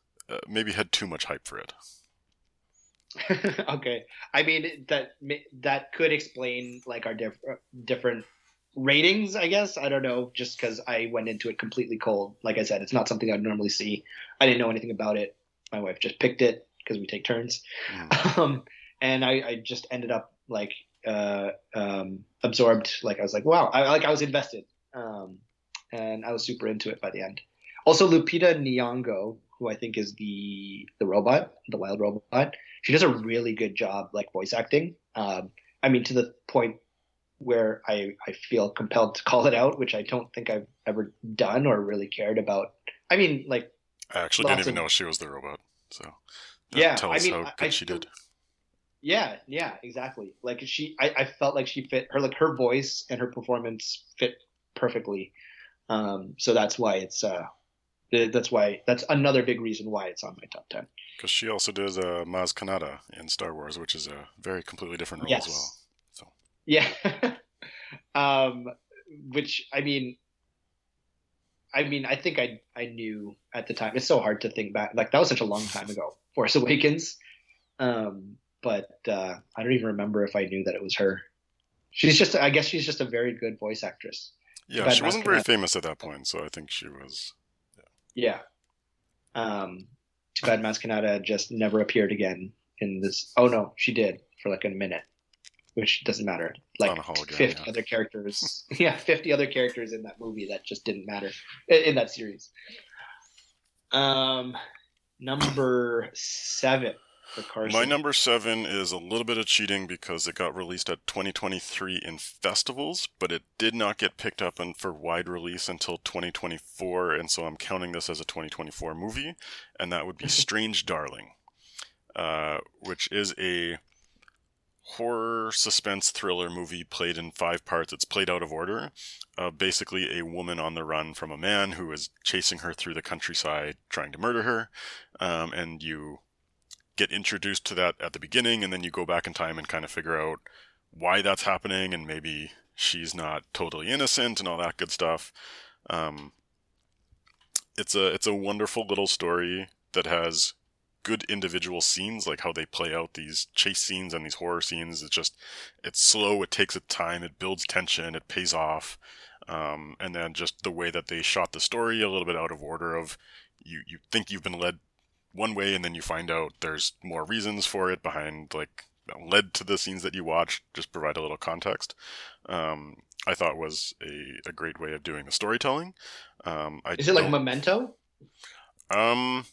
maybe had too much hype for it. Okay. I mean that could explain like our different ratings, I guess. I don't know, just because I went into it completely cold. Like I said, it's not something I'd normally see. I didn't know anything about it. My wife just picked it because we take turns. And I just ended up like absorbed. Like I was like, wow, I was invested. And I was super into it by the end. Also, Lupita Nyong'o, who I think is the robot, the wild robot, she does a really good job like voice acting. I mean, to the point where I feel compelled to call it out, which I don't think I've ever done or really cared about. I mean, like I actually didn't even know she was the robot, so that yeah. I tells mean, how good she did. yeah, exactly. Like I felt like she fit her, like her voice and her performance fit perfectly. So that's why That's another big reason why it's on my top 10. Because she also does Maz Kanata in Star Wars, which is a very completely different role as well. Yes. So Yeah. um, which I think I knew at the time. It's so hard to think back. Like that was such a long time ago, Force Awakens. But I don't even remember if I knew that it was her. I guess she's just a very good voice actress. Too yeah, bad she wasn't very Mascara. famous at that point, so I think she was. Yeah. Too bad Mascanada just never appeared again in this. Oh no, she did for like a minute, which doesn't matter. On a Like hologram, 50 yeah. other characters. Yeah, 50 other characters in that movie that just didn't matter in that series. Um, Number 7 for My Carson. number 7 is a little bit of cheating because it got released at 2023 in festivals, but it did not get picked up for wide release until 2024, and so I'm counting this as a 2024 movie, and that would be Strange Darling, which is a horror suspense thriller movie played in 5 parts. It's played out of order. Basically, a woman on the run from a man who is chasing her through the countryside, trying to murder her, and you get introduced to that at the beginning, and then you go back in time and kind of figure out why that's happening, and maybe she's not totally innocent and all that good stuff. Um, it's a wonderful little story that has good individual scenes, like how they play out these chase scenes and these horror scenes. It's slow, it takes its time, it builds tension, it pays off. And then just the way that they shot the story, a little bit out of order of you think you've been led one way and then you find out there's more reasons for it behind, like, led to the scenes that you watch. Just provide a little context. I thought was a great way of doing the storytelling. I Is it like don't Memento? um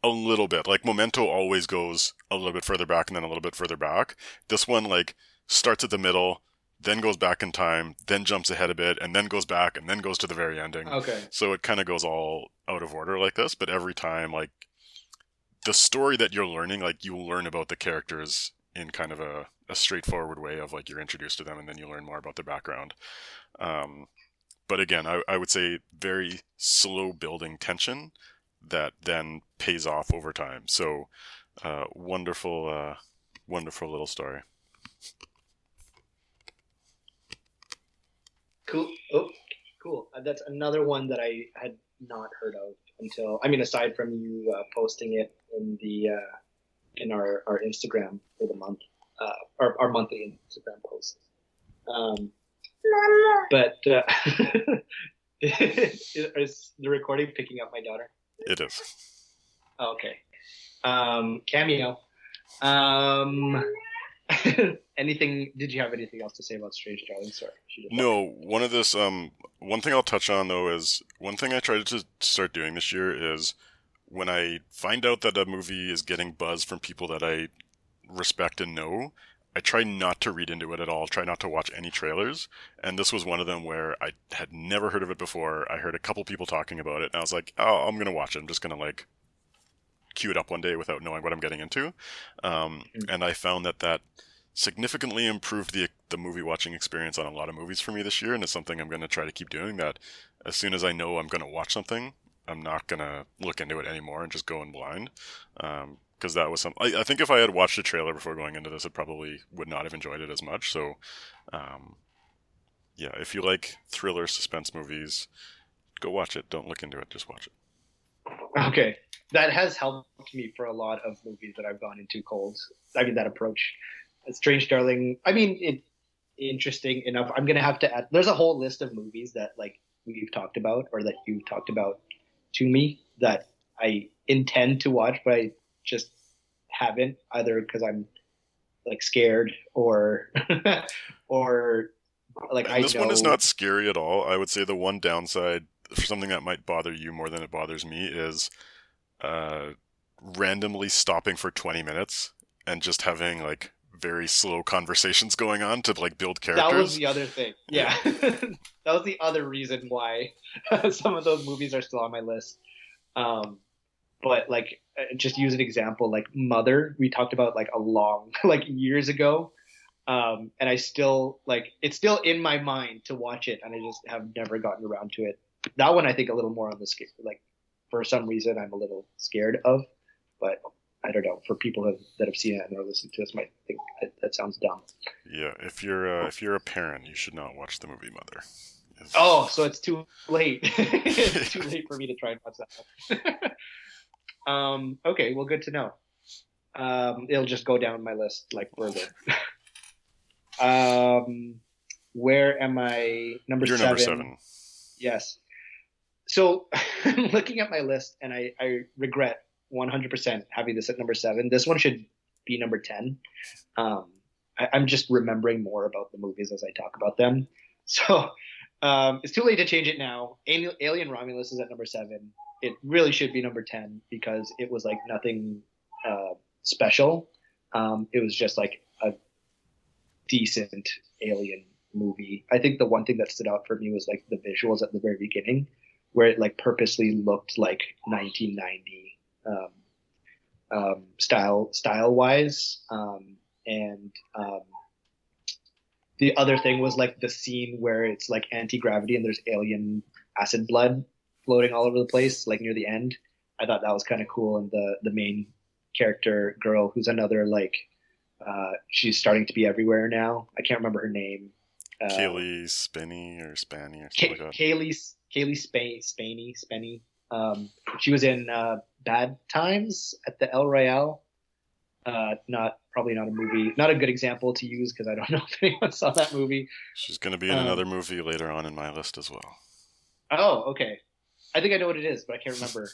a little bit. Like Memento always goes a little bit further back and then a little bit further back. This one like starts at the middle, then goes back in time, then jumps ahead a bit, and then goes back and then goes to the very ending. Okay. So it kind of goes all out of order like this, but every time, like, the story that you're learning, like, you learn about the characters in kind of a straightforward way of, like, you're introduced to them and then you learn more about their background. Um, but again, I would say very slow building tension that then pays off over time. So, wonderful little story. Cool. Oh, cool. That's another one that I had not heard of until, I mean, aside from you posting it in the in our Instagram for the month, our monthly Instagram posts. Um, but is the recording picking up my daughter? It is. Oh, okay. Cameo. Um, anything? Did you have anything else to say about Strange Darling? Sorry, she just walked No, one thing I'll touch on though is one thing I tried to start doing this year is when I find out that a movie is getting buzz from people that I respect and know, I try not to read into it at all, try not to watch any trailers. And this was one of them where I had never heard of it before. I heard a couple people talking about it, and I was like, oh, I'm going to watch it. I'm just going to, like, queue it up one day without knowing what I'm getting into. in. And I found that significantly improved the movie watching experience on a lot of movies for me this year, and it's something I'm going to try to keep doing. That as soon as I know I'm going to watch something, I'm not going to look into it anymore and just go in blind. Because that was I think if I had watched a trailer before going into this, I probably would not have enjoyed it as much. So, um, yeah, if you like thriller suspense movies, go watch it. Don't look into it, just watch it. Okay, that has helped me for a lot of movies that I've gone into cold. I mean, that approach. Strange Darling. I mean, it interesting enough. I'm gonna have to add. There's a whole list of movies that like we've talked about or that you've talked about to me that I intend to watch, but I just haven't either because I'm like scared or or like And I this one is know. not scary at all. I would say the one downside for something that might bother you more than it bothers me is uh, randomly stopping for 20 minutes and just having like very slow conversations going on to like build That was characters. the other thing. Yeah. Yeah. That was the other reason why some of those movies are still on my list. Um, but like, just use an example, like Mother, we talked about like a long, like years ago. And I still like, it's still in my mind to watch it. And I just have never gotten around to it. That one I think a little more on the scare. Like for some reason I'm a little scared of, but I don't know. For people that have seen it and are listening to us, might think that sounds dumb. Yeah, if you're a parent, you should not watch the movie Mother. Oh, so it's too late. It's too Yeah. late for me to try and watch that one. Okay, well, good to know. It'll just go down my list like further. Um, where am I? Number You're number seven. 7. Yes. So I'm looking at my list and I regret 100% having this at number seven. This one should be number 10. Um, I'm just remembering more about the movies as I talk about them. So it's too late to change it now. Alien Romulus is at number seven. It really should be number 10 because it was like nothing special. It was just like a decent alien movie. I think the one thing that stood out for me was like the visuals at the very beginning, where it like purposely looked like 1990 style wise. And the other thing was like the scene where it's like anti gravity and there's alien acid blood floating all over the place, like near the end. I thought that was kind of cool. And the main character girl, who's another like she's starting to be everywhere now. I can't remember her name. Kaylee Spinney or Spanny or something like that. Kaylee Spaney. She was in Bad Times at the El Royale. Not probably not a movie, not a good example to use because I don't know if anyone saw that movie. She's going to be in Um, another movie later on in my list as well. oh, okay. I think I know what it is, but I can't remember.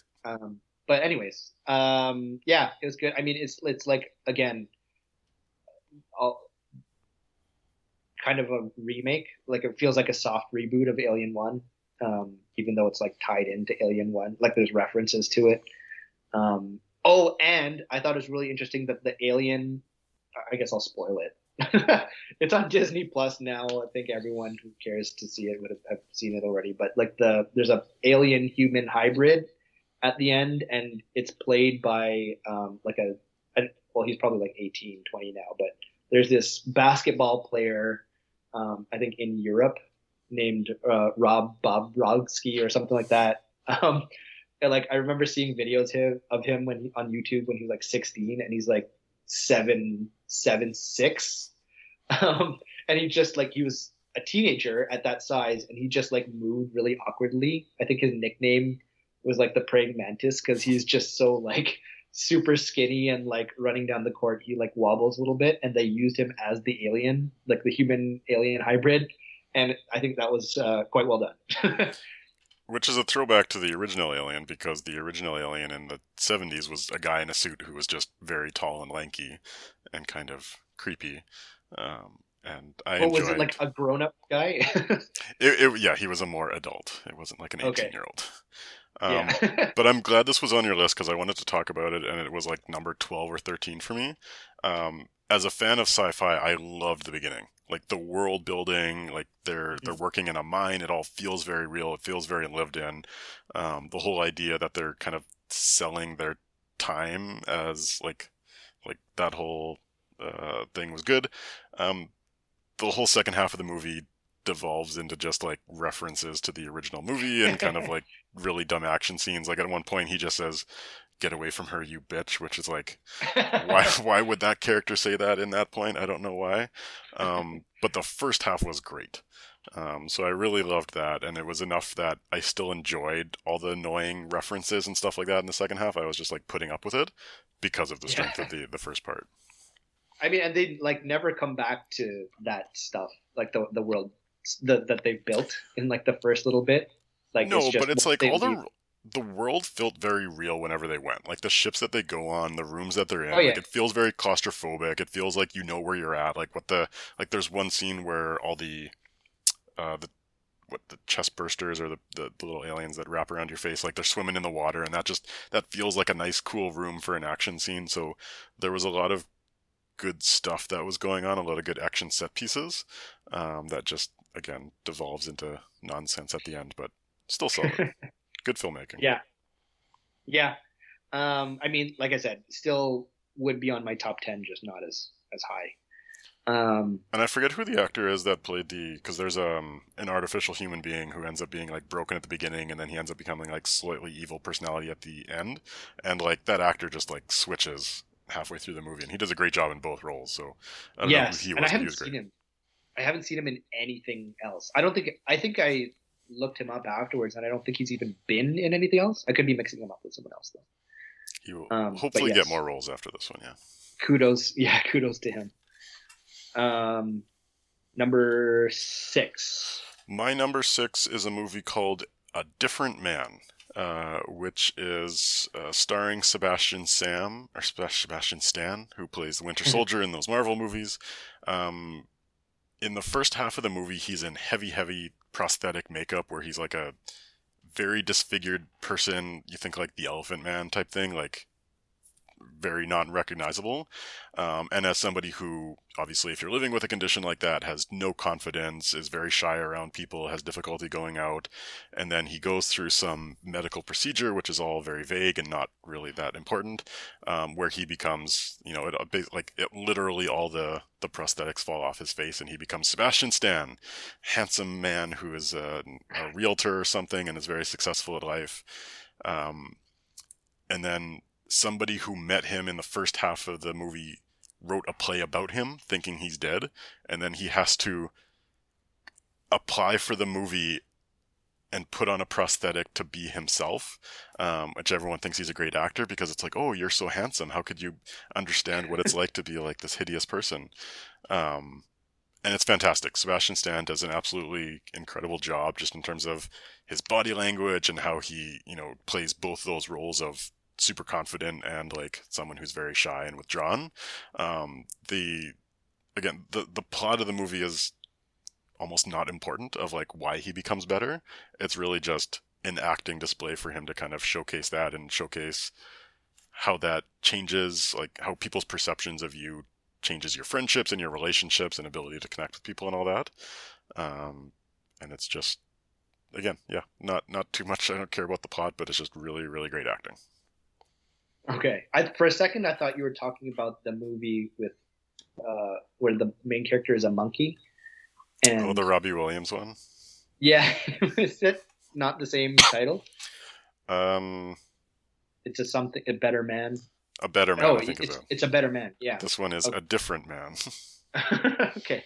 But anyways, yeah, it was good. I mean, it's like again, all, kind of a remake. Like it feels like a soft reboot of Alien One, even though it's like tied into Alien One. Like there's references to it. Oh, and I thought it was really interesting that the Alien. I guess I'll spoil it. It's on Disney Plus now. I think everyone who cares to see it would have seen it already. But like there's a alien human hybrid at the end, and it's played by like well, he's probably like 18, 20 now, but there's this basketball player, I think in Europe, named Rob Bobrovsky or something like that. And like I remember seeing videos of him on YouTube when he was like 16, and he's like 7'6", and he was a teenager at that size, and he just like moved really awkwardly. I think his nickname was like the praying mantis because he's just so like super skinny and like running down the court he like wobbles a little bit, and they used him as the alien, like the human alien hybrid, and I think that was quite well done. Which is a throwback to the original Alien because the original Alien in the 70s was a guy in a suit who was just very tall and lanky and kind of creepy. And I What was it, enjoyed like a grown-up guy? yeah, he was a more adult. It wasn't like an 18 Okay, year old. yeah. But I'm glad this was on your list because I wanted to talk about it, and it was like number 12 or 13 for me. As a fan of sci-fi, I loved the beginning. Like the world building, like they're working in a mine. It all feels very real. It feels very lived in. The whole idea that they're kind of selling their time as like that whole thing was good. Um, the whole second half of the movie devolves into just like references to the original movie and kind of like really dumb action scenes. Like at one point, he just says, "Get away from her, you bitch," which is like, why would that character say that in that point? I don't know why. But the first half was great. So I really loved that, and it was enough that I still enjoyed all the annoying references and stuff like that in the second half. I was just like putting up with it because of the Yeah. strength of the first part. I mean, and they like never come back to that stuff, like the world that they've built in like the first little bit. Like it's No, but just it's once like they all leave. the world felt very real whenever they went. Like the ships that they go on, the rooms that they're Oh in, like yeah, it feels very claustrophobic. It feels like you know where you're at. Like what the like there's one scene where all the what the chest bursters or the little aliens that wrap around your face like they're swimming in the water, and that feels like a nice cool room for an action scene. So there was a lot of good stuff that was going on, a lot of good action set pieces that just again devolves into nonsense at the end, but still solid. Good filmmaking. yeah, yeah. I mean, like I said, still would be on my top 10, just not as high. And I forget who the actor is that played because there's an artificial human being who ends up being like broken at the beginning, and then he ends up becoming like slightly evil personality at the end, and like that actor just like switches halfway through the movie, and he does a great job in both roles. So I don't know who Yes, he and I was, but he haven't was great. seen him. I haven't seen him in anything else. I don't think. I think I looked him up afterwards, and I don't think he's even been in anything else. I could be mixing him up with someone else though. He will But hopefully get yes, more roles after this one. Yeah. kudos. Yeah, kudos to him. Um, number six. My number six is a movie called A Different Man, which is starring Sebastian Stan, who plays the Winter Soldier in those Marvel movies. Um, in the first half of the movie, he's in heavy, heavy prosthetic makeup, where he's like a very disfigured person. You think like the Elephant Man type thing, like very non-recognizable. And as somebody who, obviously, if you're living with a condition like that, has no confidence, is very shy around people, has difficulty going out, and then he goes through some medical procedure, which is all very vague and not really that important, where he becomes, literally all the prosthetics fall off his face, and he becomes Sebastian Stan, handsome man who is a realtor or something and is very successful at life. Um, and then somebody who met him in the first half of the movie wrote a play about him thinking he's dead, and then he has to apply for the movie and put on a prosthetic to be himself, which everyone thinks he's a great actor because it's like, oh, you're so handsome, how could you understand what it's like to be like this hideous person? And it's fantastic. Sebastian Stan does an absolutely incredible job just in terms of his body language and how he, plays both those roles of super confident and like someone who's very shy and withdrawn. The again, the plot of the movie is almost not important of like why he becomes better. It's really just an acting display for him to kind of showcase that and showcase how that changes, like how people's perceptions of you changes your friendships and your relationships and ability to connect with people and all that. And it's just, again, yeah, not too much. I don't care about the plot, but it's just really, really great acting. Okay. For a second, I thought you were talking about the movie with where the main character is a monkey, Oh, and the Robbie Williams one. yeah, is it not the same title? Um, It's a better man. a Better Man, Oh, I think is a. it's a better man. Yeah. This one is Okay. A Different Man. Okay.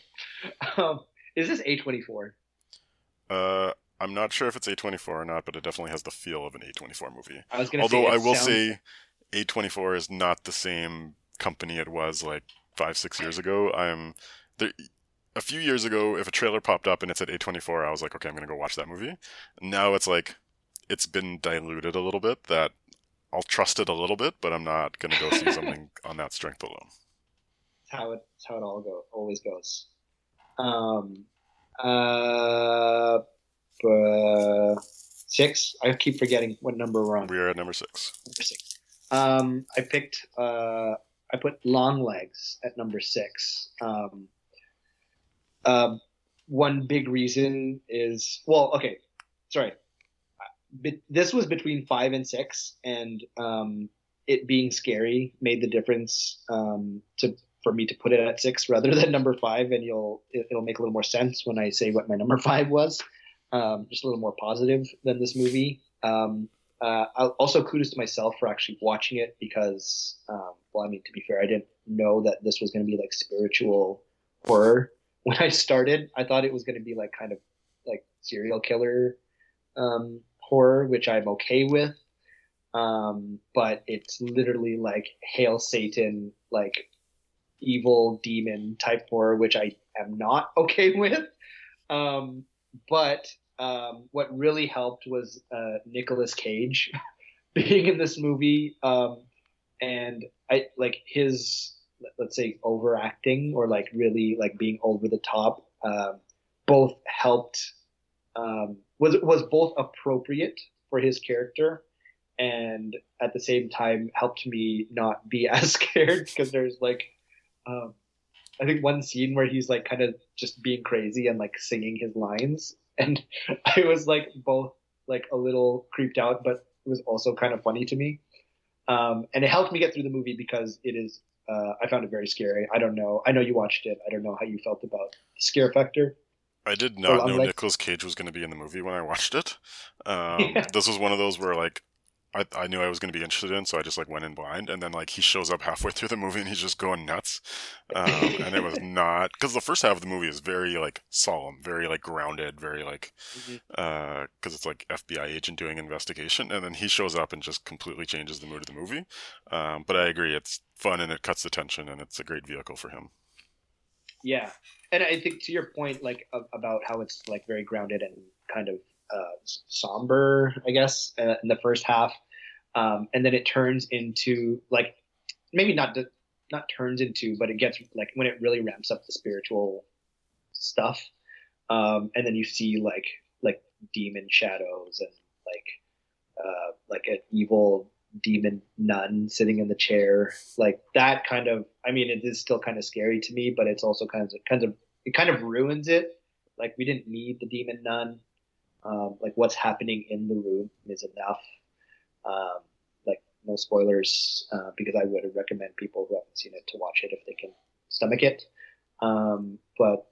Um, is this A24? uh, I'm not sure if it's A24 or not, but it definitely has the feel of an A24 movie. I was gonna say Although I it will sounds. say A24 is not the same company it was like 5, 6 years ago. I'm there. A few years ago, if a trailer popped up and it said A24, I was like, okay, I'm gonna go watch that movie. Now it's like it's been diluted a little bit. That I'll trust it a little bit, but I'm not gonna go see something on that strength alone. It's how it always goes. Um, uh, Six. I keep forgetting what number we're on. We are at number six. Number six. I picked. I put Long Legs at number six. Uh, One big reason is, well, okay, sorry. This was between five and six, and it being scary made the difference to for me to put it at six rather than number five, and it'll make a little more sense when I say what my number five was. Just a little more positive than this movie. Also, kudos to myself for actually watching it because, well, I mean, to be fair, I didn't know that this was going to be like spiritual horror when I started. I thought it was going to be like kind of like serial killer horror, which I'm okay with. But it's literally like Hail Satan, like evil demon type horror, which I am not okay with. Um, but what really helped was Nicolas Cage being in this movie, and I like his, let's say, overacting or like really like being over the top. Both helped, was both appropriate for his character, and at the same time helped me not be as scared because there's like um, I think one scene where he's like kind of just being crazy and like singing his lines, and I was like both like a little creeped out, but it was also kind of funny to me. And it helped me get through the movie because it is. I found it very scary. I don't know. I know you watched it. I don't know how you felt about the scare factor I did for not Long know Legs. Nicolas Cage was going to be in the movie when I watched it. Yeah. This was one of those where like I knew I was going to be interested in, so I just like went in blind, and then like he shows up halfway through the movie and he's just going nuts. And it was not because the first half of the movie is very like solemn, very like grounded, very like Mhm. because it's like FBI agent doing investigation, and then he shows up and just completely changes the mood of the movie. But I agree, it's fun and it cuts the tension, and it's a great vehicle for him. Yeah, and I think to your point, like about how it's like very grounded and kind of somber, I guess, in the first half, and then it turns into like maybe not turns into, but it gets like when it really ramps up the spiritual stuff, and then you see like demon shadows and like an evil demon nun sitting in the chair, like that kind of. I mean, it is still kind of scary to me, but it's also kind of it kind of ruins it. Like we didn't need the demon nun. Like what's happening in the room is enough. Um, like no spoilers, because I would recommend people who haven't seen it to watch it if they can stomach it. But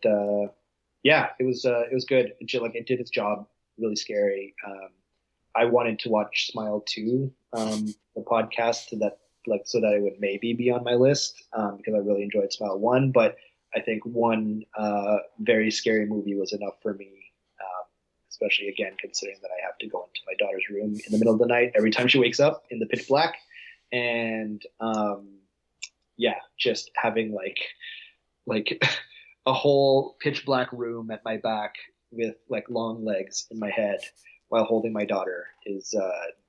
yeah, it was good. Like it did its job. Really scary. I wanted to watch Smile 2, the podcast, so that it would maybe be on my list, because I really enjoyed Smile 1. But I think one very scary movie was enough for me, especially again considering that I have to go into my daughter's room in the middle of the night every time she wakes up in the pitch black, and yeah, just having like a whole pitch black room at my back with like long legs in my head while holding my daughter is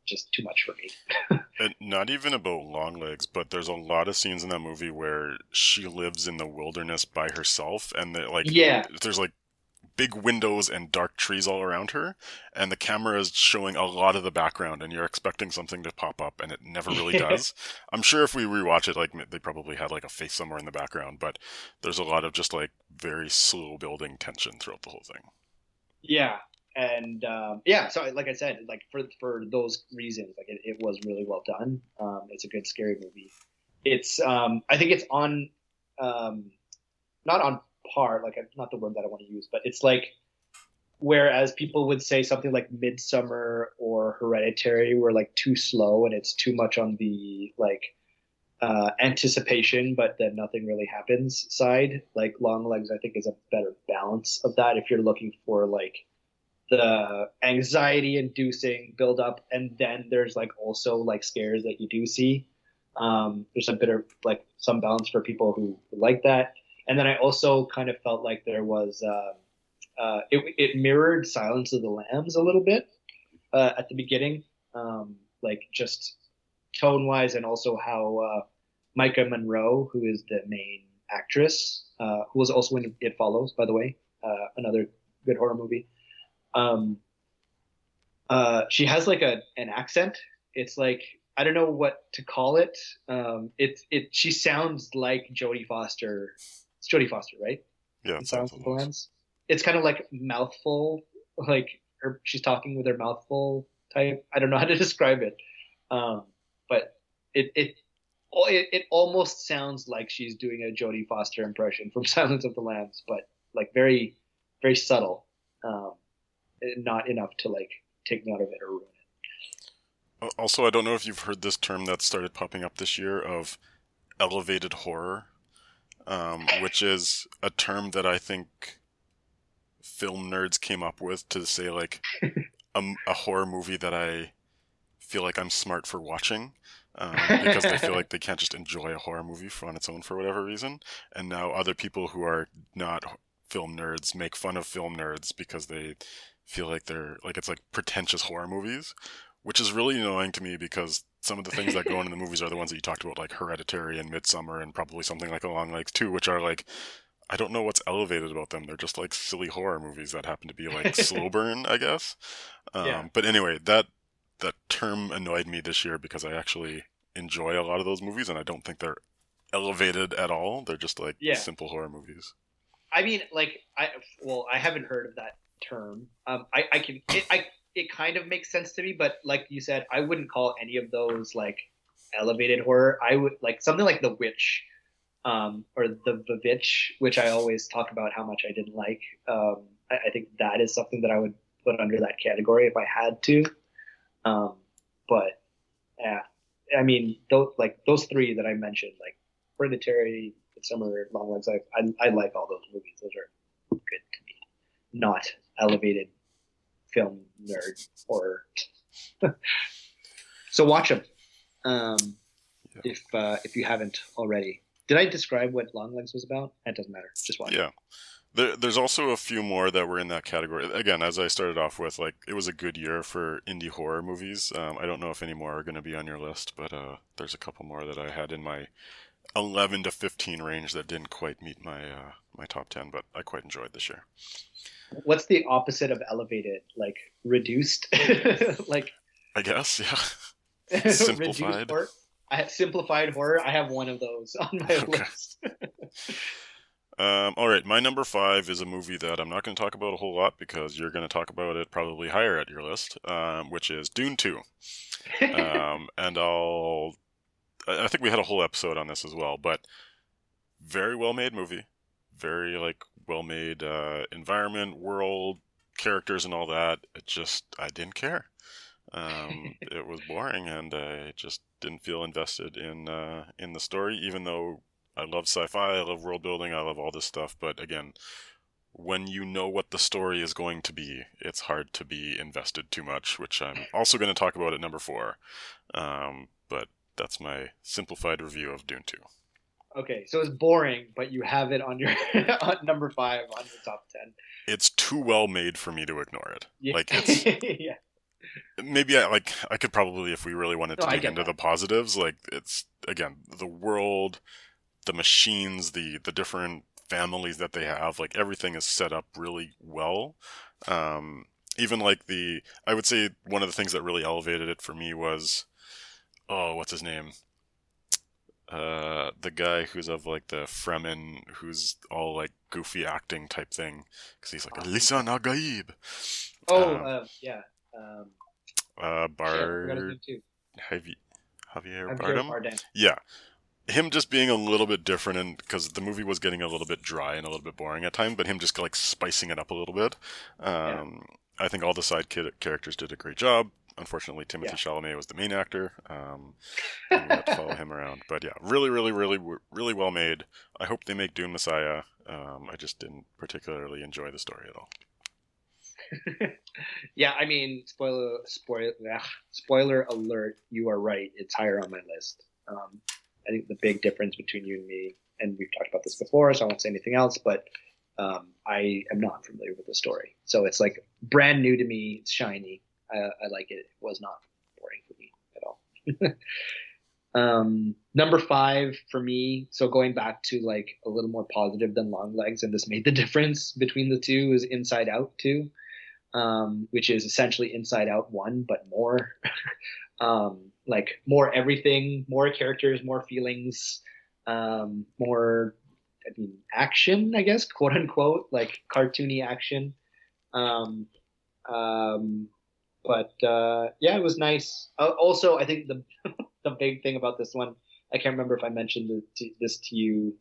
just too much for me. And not even about long legs, but there's a lot of scenes in that movie where she lives in the wilderness by herself, and like Yeah. there's like big windows and dark trees all around her, and the camera is showing a lot of the background, and you're expecting something to pop up, and it never really does. I'm sure if we rewatch it, like they probably had like a face somewhere in the background, but there's a lot of just like very slow building tension throughout the whole thing. Yeah. And yeah, so like I said, like for those reasons, like it was really well done. It's a good scary movie. It's I think it's on um, not on par, like not the word that I want to use, but it's like whereas people would say something like Midsummer or Hereditary were like too slow and it's too much on the like anticipation, but then nothing really happens side. Like Long Legs, I think is a better balance of that if you're looking for like the anxiety inducing build up, and then there's like also like scares that you do see. There's a bit of like some balance for people who like that. And then I also kind of felt like there was it mirrored Silence of the Lambs a little bit at the beginning, like just tone wise, and also how Micah Monroe, who is the main actress, who was also in It Follows, by the way, another good horror movie. Um, she has like an accent. It's like I don't know what to call it. It she sounds like Jodie Foster. It's Jodie Foster, right? Yeah, In it sounds Silence of the almost. Lambs. It's kind of like mouthful, like she's talking with her mouthful type. I don't know how to describe it, but it it it almost sounds like she's doing a Jodie Foster impression from Silence of the Lambs, but like very subtle, um, not enough to like take me out of it or ruin Also, I don't know if you've heard this term that started popping up this year of elevated horror, which is a term that I think film nerds came up with to say like a horror movie that I feel like I'm smart for watching, because they feel it. like they can't just enjoy a horror movie on its own for whatever reason. And now other people who are not film nerds make fun of film nerds because they feel like they're like it's like pretentious horror movies, which is really annoying to me because some of the things that go on in the movies are the ones that you talked about, like Hereditary and Midsummer, and probably something like A Long Legs too, which are like I don't know what's elevated about them. They're just like silly horror movies that happen to be like slow burn, I guess. Yeah. But anyway, that term annoyed me this year because I actually enjoy a lot of those movies, and I don't think they're elevated at all. They're just like Yeah. simple horror movies. I mean, like I haven't heard of that term. I can it kind of makes sense to me, but like you said, I wouldn't call any of those like elevated horror, I would like something like The Witch, or The Witch, which I always talk about how much I didn't like. I think that is something that I would put under that category if I had to. Um, but yeah, I mean, those three that I mentioned, like Hereditary, Midsummer, Longlegs, I like all those movies. Those are good to me. Not elevated film nerd horror. So watch them, um, Yeah. if you haven't already. Did I describe what Longlegs was about? That doesn't matter. Just watch it. Yeah. There's also a few more that were in that category. Again, as I started off with, like, it was a good year for indie horror movies. I don't know if any more are going to be on your list, but there's a couple more that I had in my 11 to 15 range that didn't quite meet my top 10, but I quite enjoyed this year. What's the opposite of elevated? Like reduced? Like I guess, yeah. reduced Simplified. horror? I have simplified horror. I have one of those on my Okay. list. All right, my number five is a movie that I'm not going to talk about a whole lot because you're going to talk about it probably higher at your list, which is Dune 2. And I think we had a whole episode on this as well, but very well made movie, very like well made environment, world, characters, and all that. I didn't care. It was boring, and I just didn't feel invested in the story, even though I love sci-fi, I love world building, I love all this stuff. But again, when you know what the story is going to be, it's hard to be invested too much, which I'm also going to talk about at number four. But that's my simplified review of Dune 2. Okay, so it's boring, but you have it on your on number five on your top 10. It's too well made for me to ignore it. Yeah, Like it's yeah. maybe I could probably, if we really wanted No, to I dig get into that. the positives, like it's again the world, the machines, the different families that they have, like everything is set up really well. Even like I would say one of the things that really elevated it for me was, oh, what's his name? The guy who's of like the Fremen, who's all like goofy acting type thing, because he's like Lisa Nagaib. Oh, Um, yeah. Um, shit, I forgot his Bard name too. Javi- Javier Javier Bardem. Bardem. Yeah, him just being a little bit different, and because the movie was getting a little bit dry and a little bit boring at times, but him just like spicing it up a little bit. Yeah, I think all the characters did a great job. Unfortunately, yeah. Timothy Chalamet was the main actor, and we had to follow him around. But yeah, really, really, really, really well made. I hope they make Dune Messiah. I just didn't particularly enjoy the story at all. Yeah, I mean, spoiler alert. You are right. It's higher on my list. I think the big difference between you and me, and we've talked about this before, so I won't say anything else. But I am not familiar with the story, so it's like brand new to me. It's shiny. I like it. It was not boring for me at all. Number five for me. So going back to like a little more positive than Long Legs, and this made the difference between the two is Inside Out 2, which is essentially Inside Out 1, but more. Like more everything, more characters, more feelings, more, I mean, action, I guess, quote unquote, like cartoony action. Um, um, but yeah, it was nice. Also, I think the the big thing about this one, I can't remember if I mentioned this to you,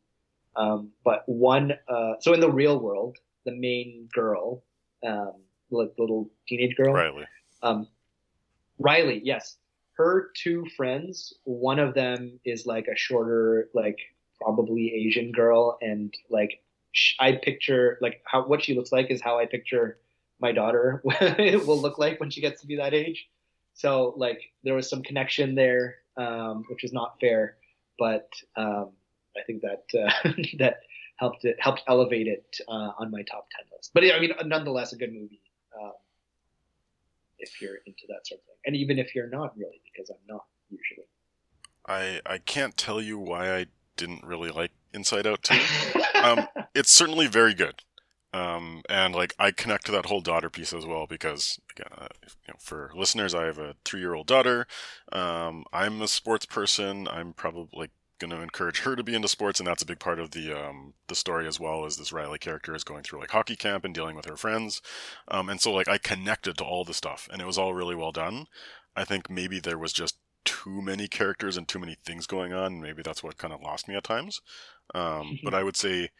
but so in the real world, the main girl, like little teenage girl, Riley. um, Riley, yes, her two friends, one of them is like a shorter, like probably Asian girl, and like I picture like how what she looks like is how I picture my daughter will look like when she gets to be that age. So like there was some connection there, which is not fair, but I think that that helped elevate it on my top 10 list. But yeah, I mean, nonetheless, a good movie. If you're into that sort of thing, and even if you're not really, because I'm not usually. I can't tell you why I didn't really like Inside Out 2. It's certainly very good. And like I connect to that whole daughter piece as well because again, for listeners, I have a 3-year-old daughter. I'm a sports person. I'm probably like going to encourage her to be into sports, and that's a big part of the story as well. As this Riley character is going through like hockey camp and dealing with her friends, and so like I connected to all the stuff, and it was all really well done. I think maybe there was just too many characters and too many things going on. Maybe that's what kind of lost me at times. But I would say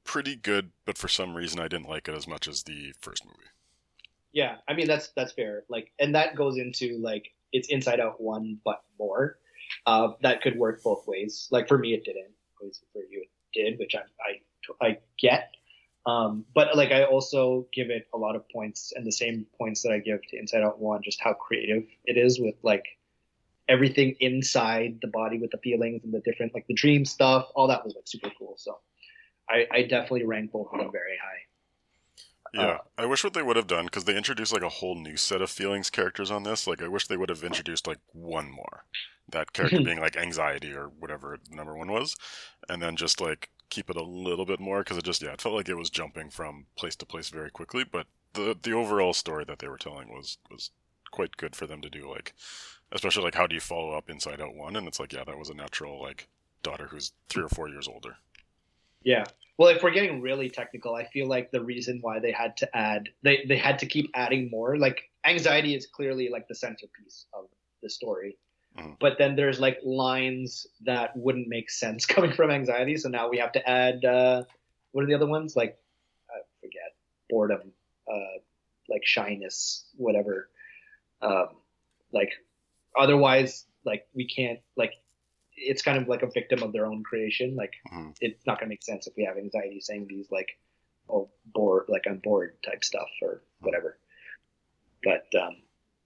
pretty good, but for some reason I didn't like it as much as the first movie. Yeah, I mean that's fair. Like, and that goes into like it's Inside Out one, but more. That could work both ways. Like for me, it didn't. Obviously for you, it did, which I get. But like I also give it a lot of points, and the same points that I give to Inside Out one, just how creative it is with like everything inside the body with the feelings and the different like the dream stuff. All that was like super cool. So I definitely rank both of them very high. Yeah, I wish what they would have done, because they introduced like a whole new set of feelings characters on this. Like, I wish they would have introduced like one more. That character being like anxiety or whatever number one was, and then just like keep it a little bit more, because it just, yeah, it felt like it was jumping from place to place very quickly. But the overall story that they were telling was quite good for them to do. Like, especially like how do you follow up Inside Out one, and it's like, yeah, that was a natural like daughter who's 3 or 4 years older. Yeah. Well, if we're getting really technical, I feel like the reason why they had to add, they had to keep adding more. Like anxiety is clearly like the centerpiece of the story, Mhm. but then there's like lines that wouldn't make sense coming from anxiety. So now we have to add, what are the other ones? Like I forget, boredom, like shyness, whatever. Um, like otherwise, like we can't like it's kind of like a victim of their own creation. Like Mhm. it's not gonna make sense if we have anxiety saying these like, oh, bored, like I'm bored type stuff or whatever. But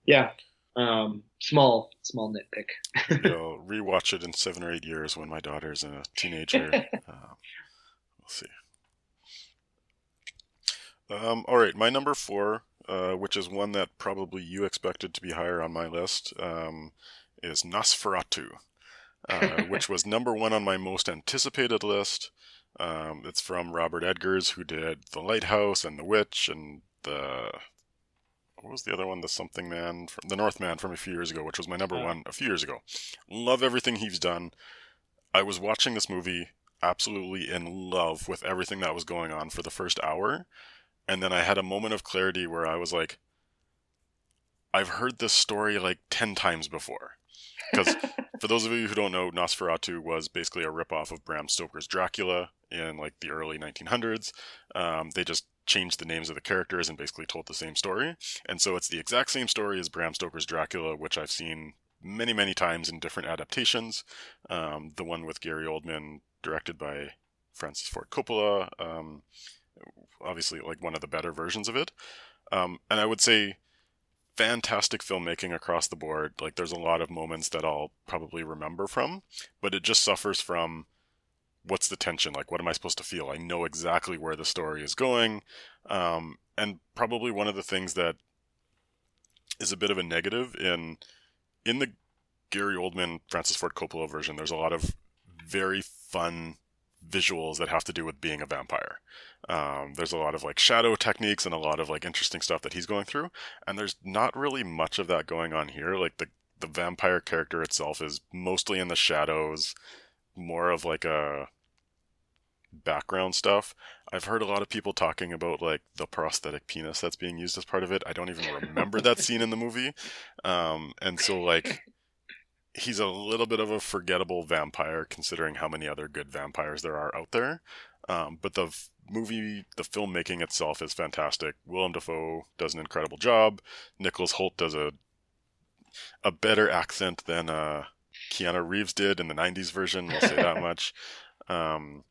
yeah, small nitpick. Maybe I'll rewatch it in 7 or 8 years when my daughter's a teenager. We'll see. All right, my number four, which is one that probably you expected to be higher on my list, is Nosferatu, which was number one on my most anticipated list. It's from Robert Edgers, who did The Lighthouse and The Witch and the what was the other one? The Something Man, from, the Northman from a few years ago, which was my number uh, one a few years ago. Love everything he's done. I was watching this movie absolutely in love with everything that was going on for the first hour, and then I had a moment of clarity where I was like, I've heard this story like 10 times before. Because for those of you who don't know, Nosferatu was basically a ripoff of Bram Stoker's Dracula in like the early 1900s. They just changed the names of the characters and basically told the same story. And so it's the exact same story as Bram Stoker's Dracula, which I've seen many, many times in different adaptations. The one with Gary Oldman, directed by Francis Ford Coppola, obviously like one of the better versions of it. And I would say fantastic filmmaking across the board. Like there's a lot of moments that I'll probably remember from, but it just suffers from what's the tension? Like what am I supposed to feel? I know exactly where the story is going. And probably one of the things that is a bit of a negative in the Gary Oldman Francis Ford Coppola version, there's a lot of very fun visuals that have to do with being a vampire. There's a lot of like shadow techniques and a lot of like interesting stuff that he's going through, and there's not really much of that going on here. Like the vampire character itself is mostly in the shadows, more of like a background stuff. I've heard a lot of people talking about like the prosthetic penis that's being used as part of it. I don't even remember that scene in the movie. And so like he's a little bit of a forgettable vampire considering how many other good vampires there are out there. But movie, the filmmaking itself is fantastic. Willem Dafoe does an incredible job. Nicholas Hoult does a better accent than Keanu Reeves did in the 90s version, we'll say that much. Um,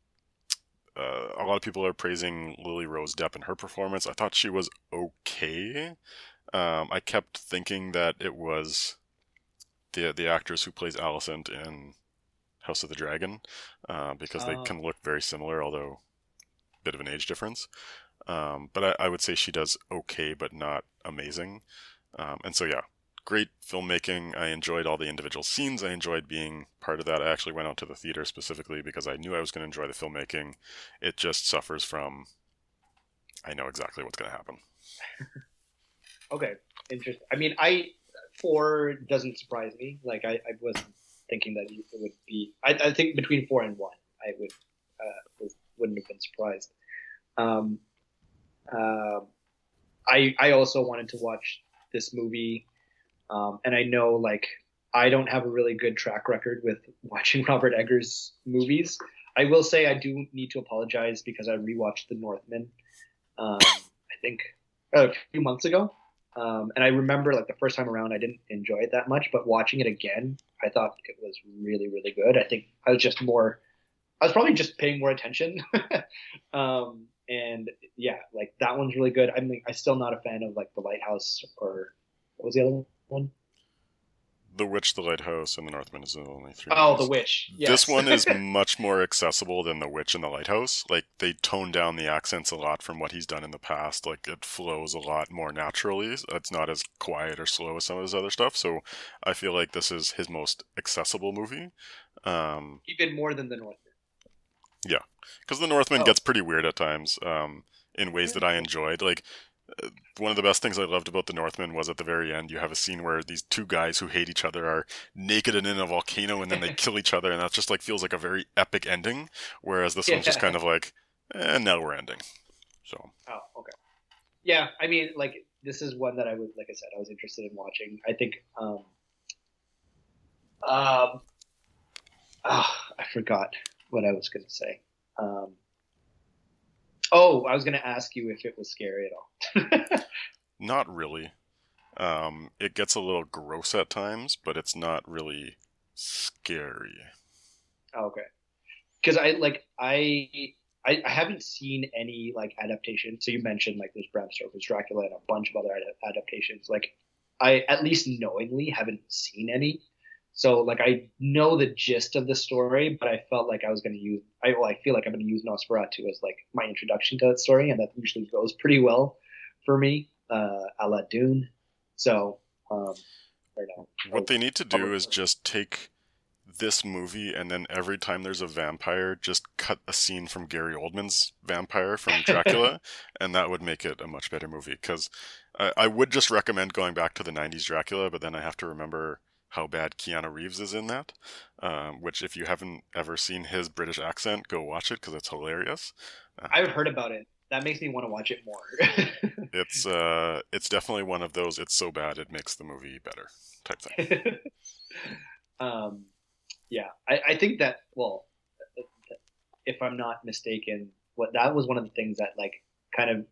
a lot of people are praising Lily Rose Depp and her performance. I thought she was okay. I kept thinking that it was the actress who plays Alicent in House of the Dragon, because they uh, can look very similar, although a bit of an age difference. But I would say she does okay, but not amazing. And so yeah, great filmmaking. I enjoyed all the individual scenes. I enjoyed being part of that. I actually went out to the theater specifically because I knew I was going to enjoy the filmmaking. It just suffers from I know exactly what's going to happen. okay, interesting. I mean, I four doesn't surprise me. Like I wasn't thinking that it would be. I think between four and one, I wouldn't have been surprised. Um, uh, I also wanted to watch this movie, and I know like I don't have a really good track record with watching Robert Eggers movies. I will say I do need to apologize because I rewatched The Northman. I think a few months ago, and I remember like the first time around I didn't enjoy it that much, but watching it again, I thought it was really really good. I think I was probably just paying more attention. And yeah, like that one's really good. I mean, I'm still not a fan of like The Lighthouse or what was the other one? The Witch, The Lighthouse, and The Northman is the only three Oh, The movies. Witch. This Yes. one is much more accessible than The Witch and The Lighthouse. Like, they tone down the accents a lot from what he's done in the past. Like, it flows a lot more naturally. It's not as quiet or slow as some of his other stuff. So I feel like this is his most accessible movie. Um, Even more than The Northman. yeah, because The Northman Oh. gets pretty weird at times, in ways that I enjoyed. Like, one of the best things I loved about The Northman was at the very end, you have a scene where these two guys who hate each other are naked and in a volcano, and then they kill each other, and that just like feels like a very epic ending. Whereas this one's just kind Yeah. of like, now we're ending. So, Oh, okay. Yeah, I mean, like this is one that like I said, I was interested in watching. I think, um, I forgot what I was going to say. Um, oh, I was going to ask you if it was scary at all. not really. It gets a little gross at times, but it's not really scary. Oh, okay, because I haven't seen any like adaptation. So you mentioned like there's Bram Stoker's Dracula and a bunch of other adaptations. Like I at least knowingly haven't seen any. So like I know the gist of the story, but I felt like I was going to use I feel like I'm going to use Nosferatu as like my introduction to that story, and that usually goes pretty well for me, a la Dune. So I don't know. What they need to Probably, do is just take this movie and then every time there's a vampire, just cut a scene from Gary Oldman's vampire from Dracula, and that would make it a much better movie. Because I would just recommend going back to the '90s Dracula, but then I have to remember how bad Keanu Reeves is in that. Which, if you haven't ever seen his British accent, go watch it because it's hilarious. I've Um, heard about it. That makes me want to watch it more. it's definitely one of those. It's so bad it makes the movie better type thing. um, yeah, I think that well, if I'm not mistaken, what that was one of the things that like kind of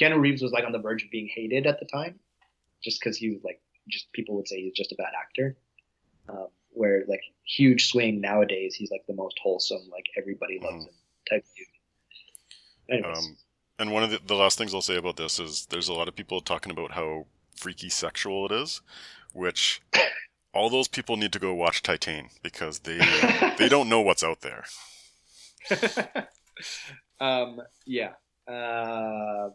Keanu Reeves was like on the verge of being hated at the time, just because he was like just people would say he's just a bad actor. Where like huge swing nowadays, he's like the most wholesome, like everybody loves Mhm. him type of dude. Anyways, Um, and one of the last things I'll say about this is there's a lot of people talking about how freaky sexual it is, which all those people need to go watch Titan because they don't know what's out there. yeah. Uh,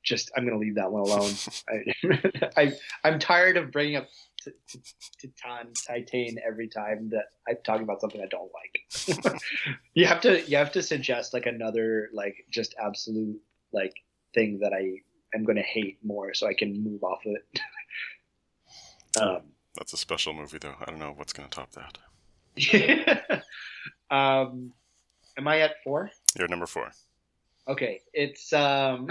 just I'm gonna leave that one alone. I'm tired of bringing up Titan every time that I talk about something I don't like. You have to suggest like another like just absolute like thing that I am gonna hate more so I can move off of it. That's a special movie though. I don't know what's going to top that. um, am I at four? You're number 4. Okay, it's probably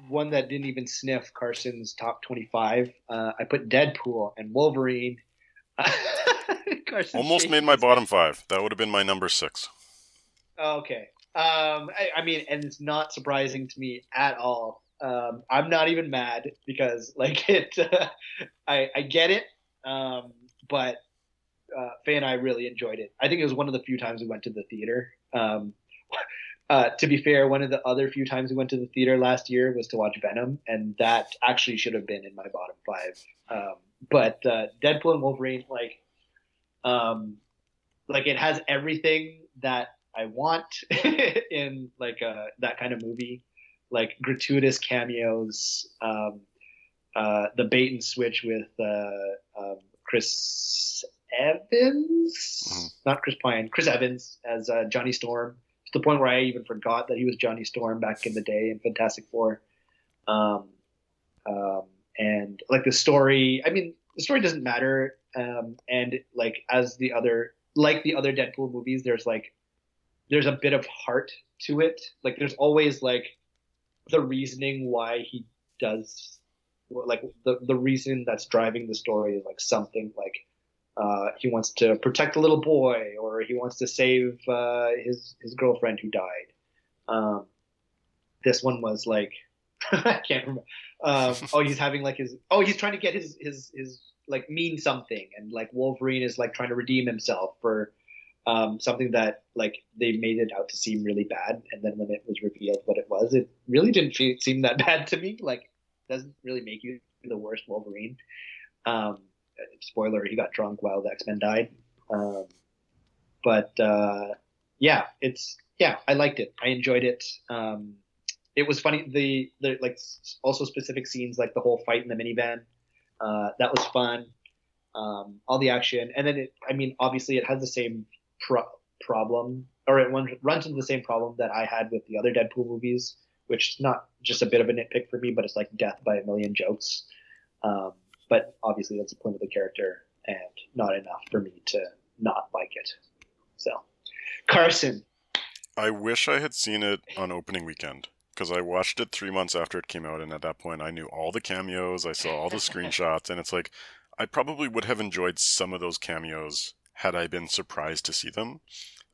one that didn't even sniff Carson's top 25. I put Deadpool and Wolverine. Carson's Almost made shaking my his head. bottom 5. That would have been my number 6. Okay. I mean, and it's not surprising to me at all. I'm not even mad because, like, I get it. Um, but Faye and I really enjoyed it. I think it was one of the few times we went to the theater. To be fair, one of the other few times we went to the theater last year was to watch Venom, and that actually should have been in my bottom 5. But Deadpool and Wolverine, um, like it has everything that I want in like that kind of movie, like gratuitous cameos, the bait and switch with Chris Mm-hmm. Evans, not Chris Pine, Chris Evans as Johnny Storm, to the point where I even forgot that he was Johnny Storm back in the day in Fantastic Four. Um, um, and like the story, I mean, the story doesn't matter. And like as the other Deadpool movies, there's a bit of heart to it. Like there's always like the reasoning why he does like the reason that's driving the story is like something like he wants to protect a little boy, or he wants to save his girlfriend who died. This one was like I can't remember. Oh, he's having like he's trying to get his like mean something, and like Wolverine is like trying to redeem himself for something that like they made it out to seem really bad, and then when it was revealed what it was, it really didn't seem that bad to me. Like, it doesn't really make you the worst Wolverine. Um, Spoiler: he got drunk while the X-Men died. Um, but yeah, I liked it. I enjoyed it. It was funny. The like also specific scenes like the whole fight in the minivan. That was fun. All the action, and then I mean, obviously, it has the same problem, or it runs into the same problem that I had with the other Deadpool movies, which is not just a bit of a nitpick for me, but it's like death by a million jokes. Um, but obviously, that's the point of the character, and not enough for me to not like it. So, Carson. I wish I had seen it on opening weekend because I watched it 3 months after it came out, and at that point I knew all the cameos, I saw all the screenshots, and it's like I probably would have enjoyed some of those cameos had I been surprised to see them.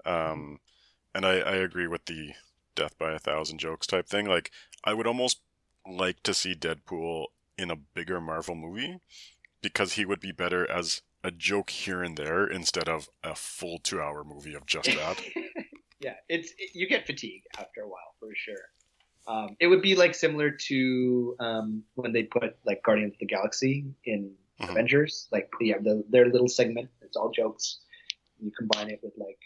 Um, and I agree with the death by a thousand jokes type thing. Like, I would almost like to see Deadpool in a bigger Marvel movie because he would be better as a joke here and there instead of a full 2 hour movie of just that. Yeah, you get fatigue after a while for sure. It would be like similar to when they put like Guardians of the Galaxy in Hmm. Avengers. Like their little segment, it's all jokes. You combine it with like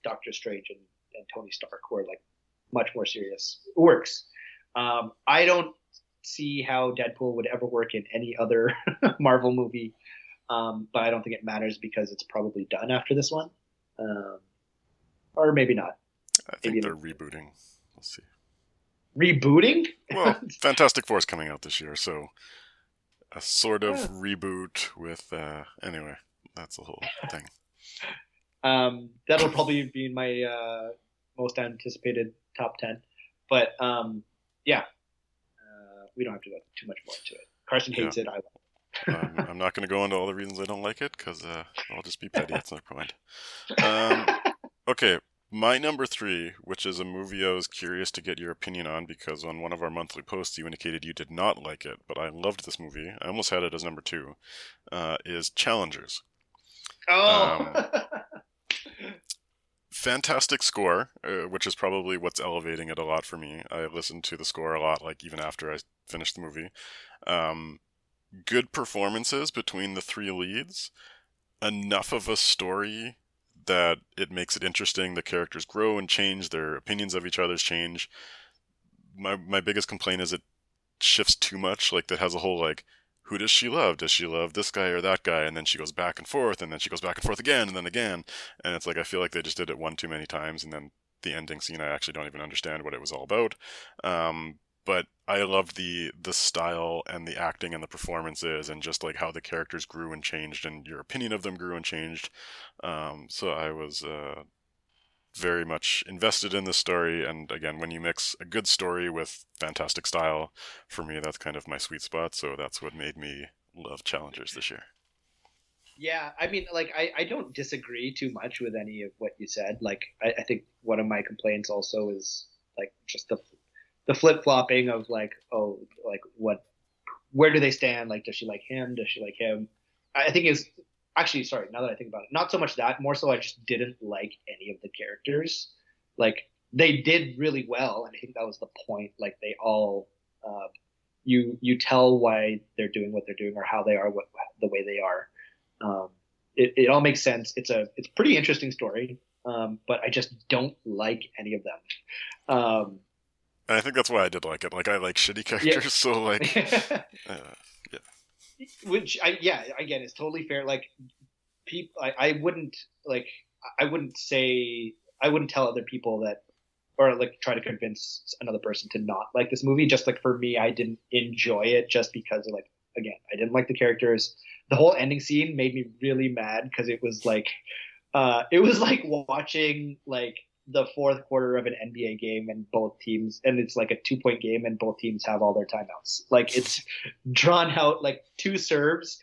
Doctor Strange and Tony Stark, who are like much more serious. It works. I don't see how Deadpool would ever work in any other Marvel movie, but I don't think it matters because it's probably done after this one, um, or maybe not. I Maybe think in the they're rebooting. Let's see. rebooting. Well, Fantastic Four's coming out this year, so a sort of uh, reboot with. Anyway, that's the whole thing. That'll probably be my most anticipated top 10. But yeah, we don't have to go too much more into it. Carson Yeah. hates it. I I'm not going to go into all the reasons I don't like it because I'll just be petty. That's no point. Um, won't. okay, my number three, which is a movie I was curious to get your opinion on because on one of our monthly posts you indicated you did not like it, but I loved this movie. I almost had it as number two. Is Challengers. Oh. Um, Fantastic score, which is probably what's elevating it a lot for me. I listened to the score a lot, like even after I finished the movie. Um, Good performances between the three leads, enough of a story that it makes it interesting. The characters grow and change, their opinions of each other's change. My biggest complaint is it shifts too much. Like, that has a whole, like, who does she love? Does she love this guy or that guy? And then she goes back and forth, and then she goes back and forth again, and then again. And it's like, I feel like they just did it one too many times, and then the ending scene, I actually don't even understand what it was all about. But I loved the style and the acting and the performances and just like how the characters grew and changed and your opinion of them grew and changed. So I was very much invested in this story. And again, when you mix a good story with fantastic style, for me, that's kind of my sweet spot. So that's what made me love Challengers this year. Yeah, I mean, like, I don't disagree too much with any of what you said. Like, I think one of my complaints also is like just the flip flopping of like, oh, like where do they stand? Like, does she like him? Does she like him? I think is actually, sorry, now that I think about it, not so much that, more so I just didn't like any of the characters. Like, they did really well, and I think that was the point. Like, they all, you tell why they're doing what they're doing or how they are the way they are. Um, it all makes sense. It's a pretty interesting story, but I just don't like any of them. And I think that's why I did like it. Like, I like shitty Yeah. characters, so like, uh, yeah. Which yeah, again, it's totally fair. Like, people, I wouldn't like, I wouldn't say, I wouldn't tell other people that, or like try to convince another person to not like this movie. Just like for me, I didn't enjoy it just because of like, again, I didn't like the characters. The whole ending scene made me really mad because it was like watching like the fourth quarter of an NBA game and both teams, and it's like a 2 point game and both teams have all their timeouts. Like it's drawn out, like two serves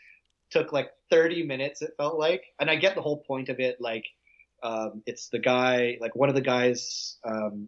took like 30 minutes, it felt like. And I get the whole point of it. Like, it's the guy, like one of the guys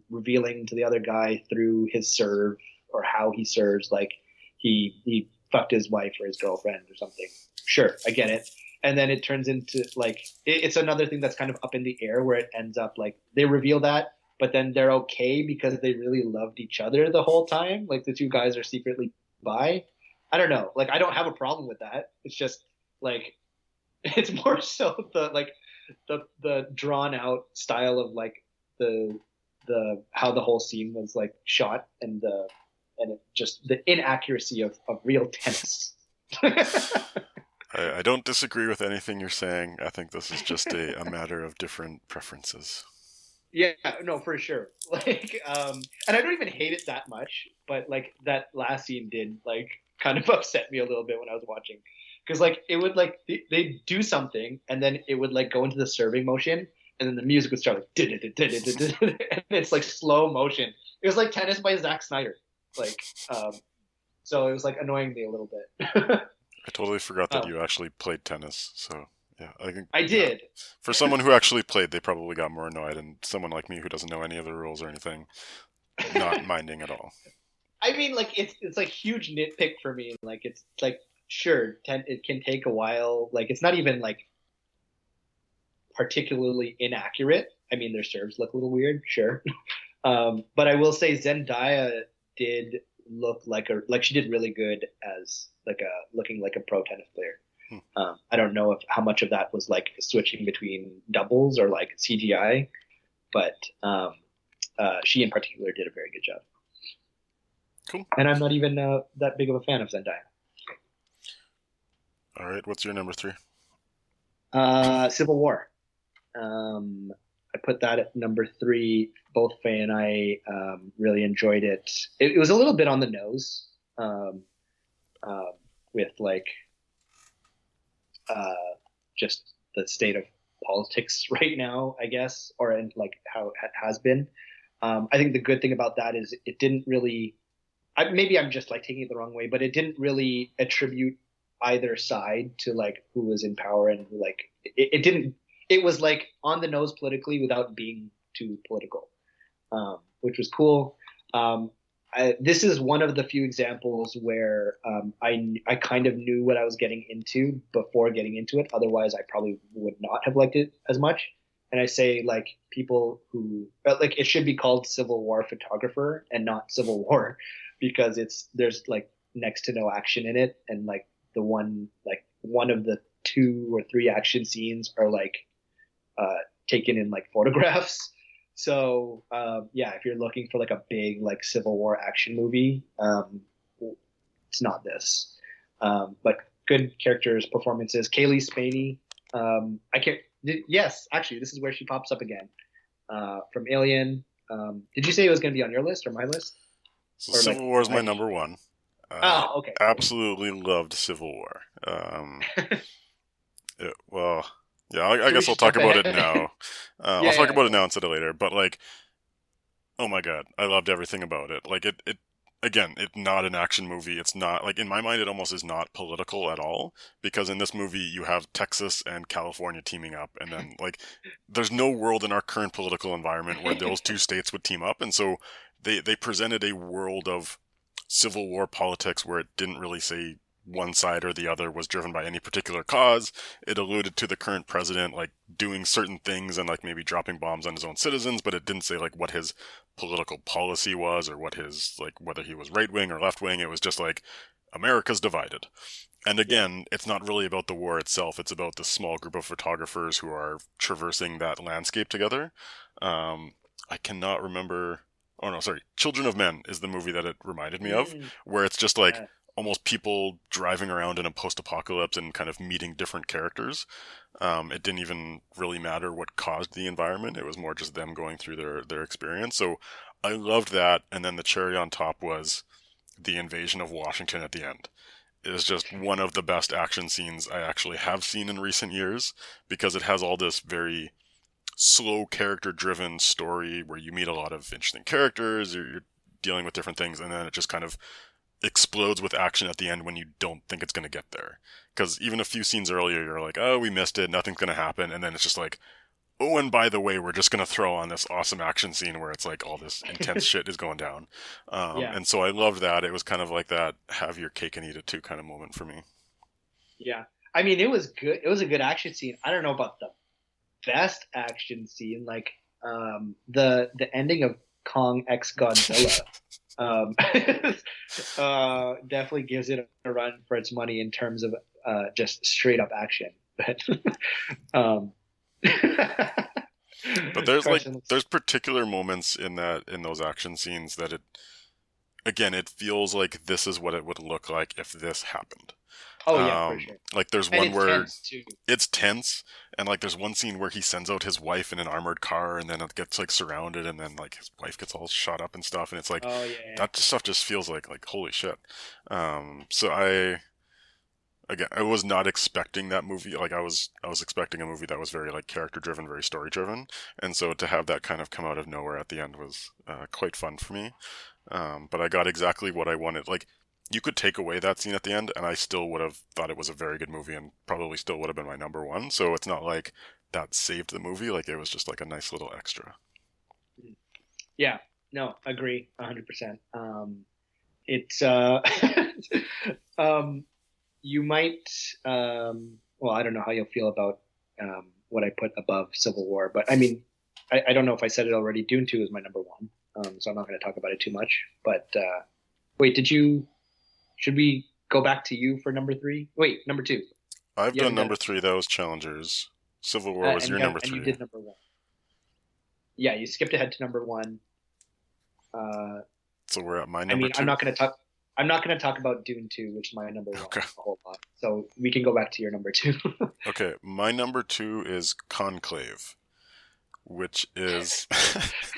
revealing to the other guy through his serve or how he serves, like he fucked his wife or his girlfriend or something. Sure, I get it. And then it turns into like it's another thing that's kind of up in the air where it ends up like they reveal that, but then they're okay because they really loved each other the whole time. Like the two guys are secretly bi. I don't know. Like I don't have a problem with that. It's just like it's more so the like the drawn out style of like the how the whole scene was like shot and it just the inaccuracy of real tennis. I don't disagree with anything you're saying. I think this is just a matter of different preferences. Yeah, no, for sure. Like, and I don't even hate it that much, but like that last scene did like kind of upset me a little bit when I was watching, because like it would like they'd do something and then it would like go into the serving motion and then the music would start like and it's like slow motion. It was like tennis by Zack Snyder, like, so it was like annoying me a little bit. I totally forgot that um, you actually played tennis. So yeah, I think I yeah. did. For someone who actually played, they probably got more annoyed, and someone like me who doesn't know any of the rules or anything, not minding at all. I mean, like it's like huge nitpick for me. Like it's like sure, it can take a while. Like it's not even like particularly inaccurate. I mean, their serves look a little weird, sure. But I will say Zendaya did look like she did really good as like a looking like a pro tennis player. Hmm. I don't know if how much of that was like switching between doubles or like CGI, but she in particular did a very good job. Cool. And I'm not even that big of a fan of Zendaya. All right, what's your number three? Civil War. I put that at number three. Both Faye and I really enjoyed it. It was a little bit on the nose, uh, with like uh, just the state of politics right now, I guess, or in like how it has been. I think the good thing about that is it didn't really. Maybe I'm just like taking it the wrong way, but it didn't really attribute either side to like who was in power and who like it didn't. It was like on the nose politically without being too political, which was cool. This is one of the few examples where I kind of knew what I was getting into before getting into it. Otherwise, I probably would not have liked it as much. And I say like people who like it should be called Civil War photographer and not Civil War because there's like next to no action in it, and like one of the two or three action scenes are like taken in like photographs. So yeah, if you're looking for like a big like Civil War action movie, it's not this. But good characters, performances. Kaylee Spaney. I can't. Yes, actually, this is where she pops up again from Alien. Did you say it was going to be on your list or my list? So Or Civil like War is my my? number one. I Oh, okay. absolutely loved Civil War. Well, yeah, I Should we guess I'll just talk jump about it ahead? now. I'll Yeah, talk yeah, about it go. now instead of later. But like, oh my god, I loved everything about it. Like it again, it's not an action movie. It's not like in my mind, it almost is not political at all because in this movie you have Texas and California teaming up, and then like, there's no world in our current political environment where those two states would team up, and so they presented a world of Civil War politics where it didn't really say one side or the other was driven by any particular cause. It alluded to the current president like doing certain things and like maybe dropping bombs on his own citizens, but it didn't say like what his political policy was or what his like whether he was right wing or left wing. It was just like America's divided. And Yeah. again, it's not really about the war itself. It's about the small group of photographers who are traversing that landscape together. I cannot remember. Oh no, sorry. Children of Men is the movie that it reminded me of, Mm, where it's just like yeah. almost people driving around in a post-apocalypse and kind of meeting different characters. It didn't even really matter what caused the environment. It was more just them going through their experience. So I loved that. And then the cherry on top was the invasion of Washington at the end. It is just one of the best action scenes I actually have seen in recent years because it has all this very slow character-driven story where you meet a lot of interesting characters, you're dealing with different things, and then it just kind of explodes with action at the end when you don't think it's going to get there. Because even a few scenes earlier, you're like, oh, we missed it, nothing's going to happen, and then it's just like, oh, and by the way, we're just going to throw on this awesome action scene where it's like all this intense shit is going down. Yeah, And so I loved that. It was kind of like that have your cake and eat it too kind of moment for me. yeah. I mean, it was good. It was a good action scene. I don't know about the best action scene, like the ending of Kong X Godzilla. Um, definitely gives it a run for its money in terms of just straight up action. But um, But there's like Carson, there's particular moments in those action scenes that it again it feels like this is what it would look like if this happened. oh yeah, for sure, Like there's and one it's where tense too. it's tense, and like there's one scene where he sends out his wife in an armored car, and then it gets like surrounded, and then like his wife gets all shot up and stuff, and it's like Oh yeah, that stuff just feels like holy shit. So I again I was not expecting that movie. Like I was expecting a movie that was very like character driven, very story driven, and so to have that kind of come out of nowhere at the end was quite fun for me. But I got exactly what I wanted. Like, you could take away that scene at the end, and I still would have thought it was a very good movie, and probably still would have been my number one. So it's not like that saved the movie. Like, it was just like a nice little extra. yeah. Yeah, no, agree 100%. It's um, you might well, I don't know how you'll feel about what I put above Civil War, but I mean, I don't know if I said it already. Dune 2 is my number one, so I'm not going to talk about it too much. But wait, did you? Should we go back to you for number three? Wait, number two. I've You done haven't done number it, three. That was Challengers. Civil War was your number and you three. did number one. Yeah, you skipped ahead to number one. Uh, So we're at my I number mean, I'm two. not going to talk. I'm not going to talk about Dune 2, which is my number one Okay. a whole lot. So we can go back to your number two. Okay. My number two is Conclave, which is.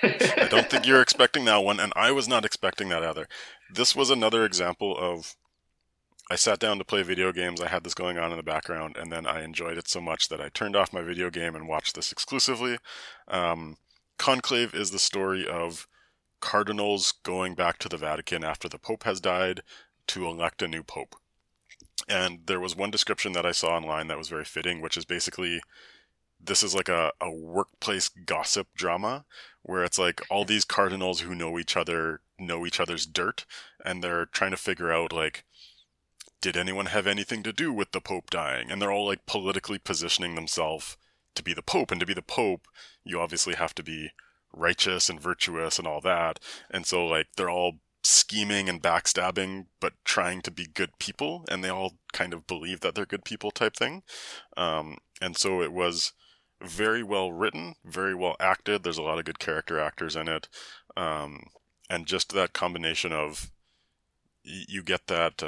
I don't think you're expecting that one, and I was not expecting that either. This was another example of I sat down to play video games. I had this going on in the background, and then I enjoyed it so much that I turned off my video game and watched this exclusively. Um, Conclave is the story of cardinals going back to the Vatican after the Pope has died to elect a new Pope. And there was one description that I saw online that was very fitting, which is basically this is like a workplace gossip drama where it's like all these cardinals who know each other's dirt, and they're trying to figure out like did anyone have anything to do with the Pope dying? And they're all like politically positioning themselves to be the Pope. And to be the Pope, you obviously have to be righteous and virtuous and all that. And so like they're all scheming and backstabbing, but trying to be good people. And they all kind of believe that they're good people type thing. And so it was very well written, very well acted. There's a lot of good character actors in it. Um, and just that combination of you get that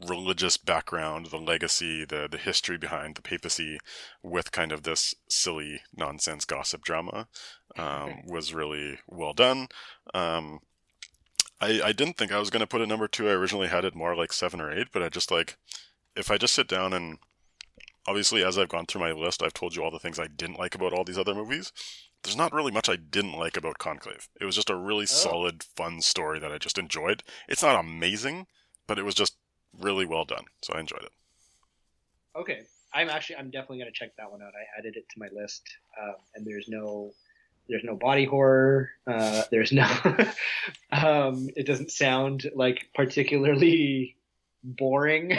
religious background, the legacy, the history behind the papacy, with kind of this silly nonsense gossip drama, was really well done. Um, I didn't think I was going to put it number two. I originally had it more like seven or eight, but I just like if I just sit down and obviously as I've gone through my list, I've told you all the things I didn't like about all these other movies. There's not really much I didn't like about Conclave. It was just a really Oh, solid, fun story that I just enjoyed. It's not amazing, but it was just really well done, so I enjoyed it. okay. I'm definitely gonna check that one out. I added it to my list, and there's no body horror. There's no, it doesn't sound like particularly boring.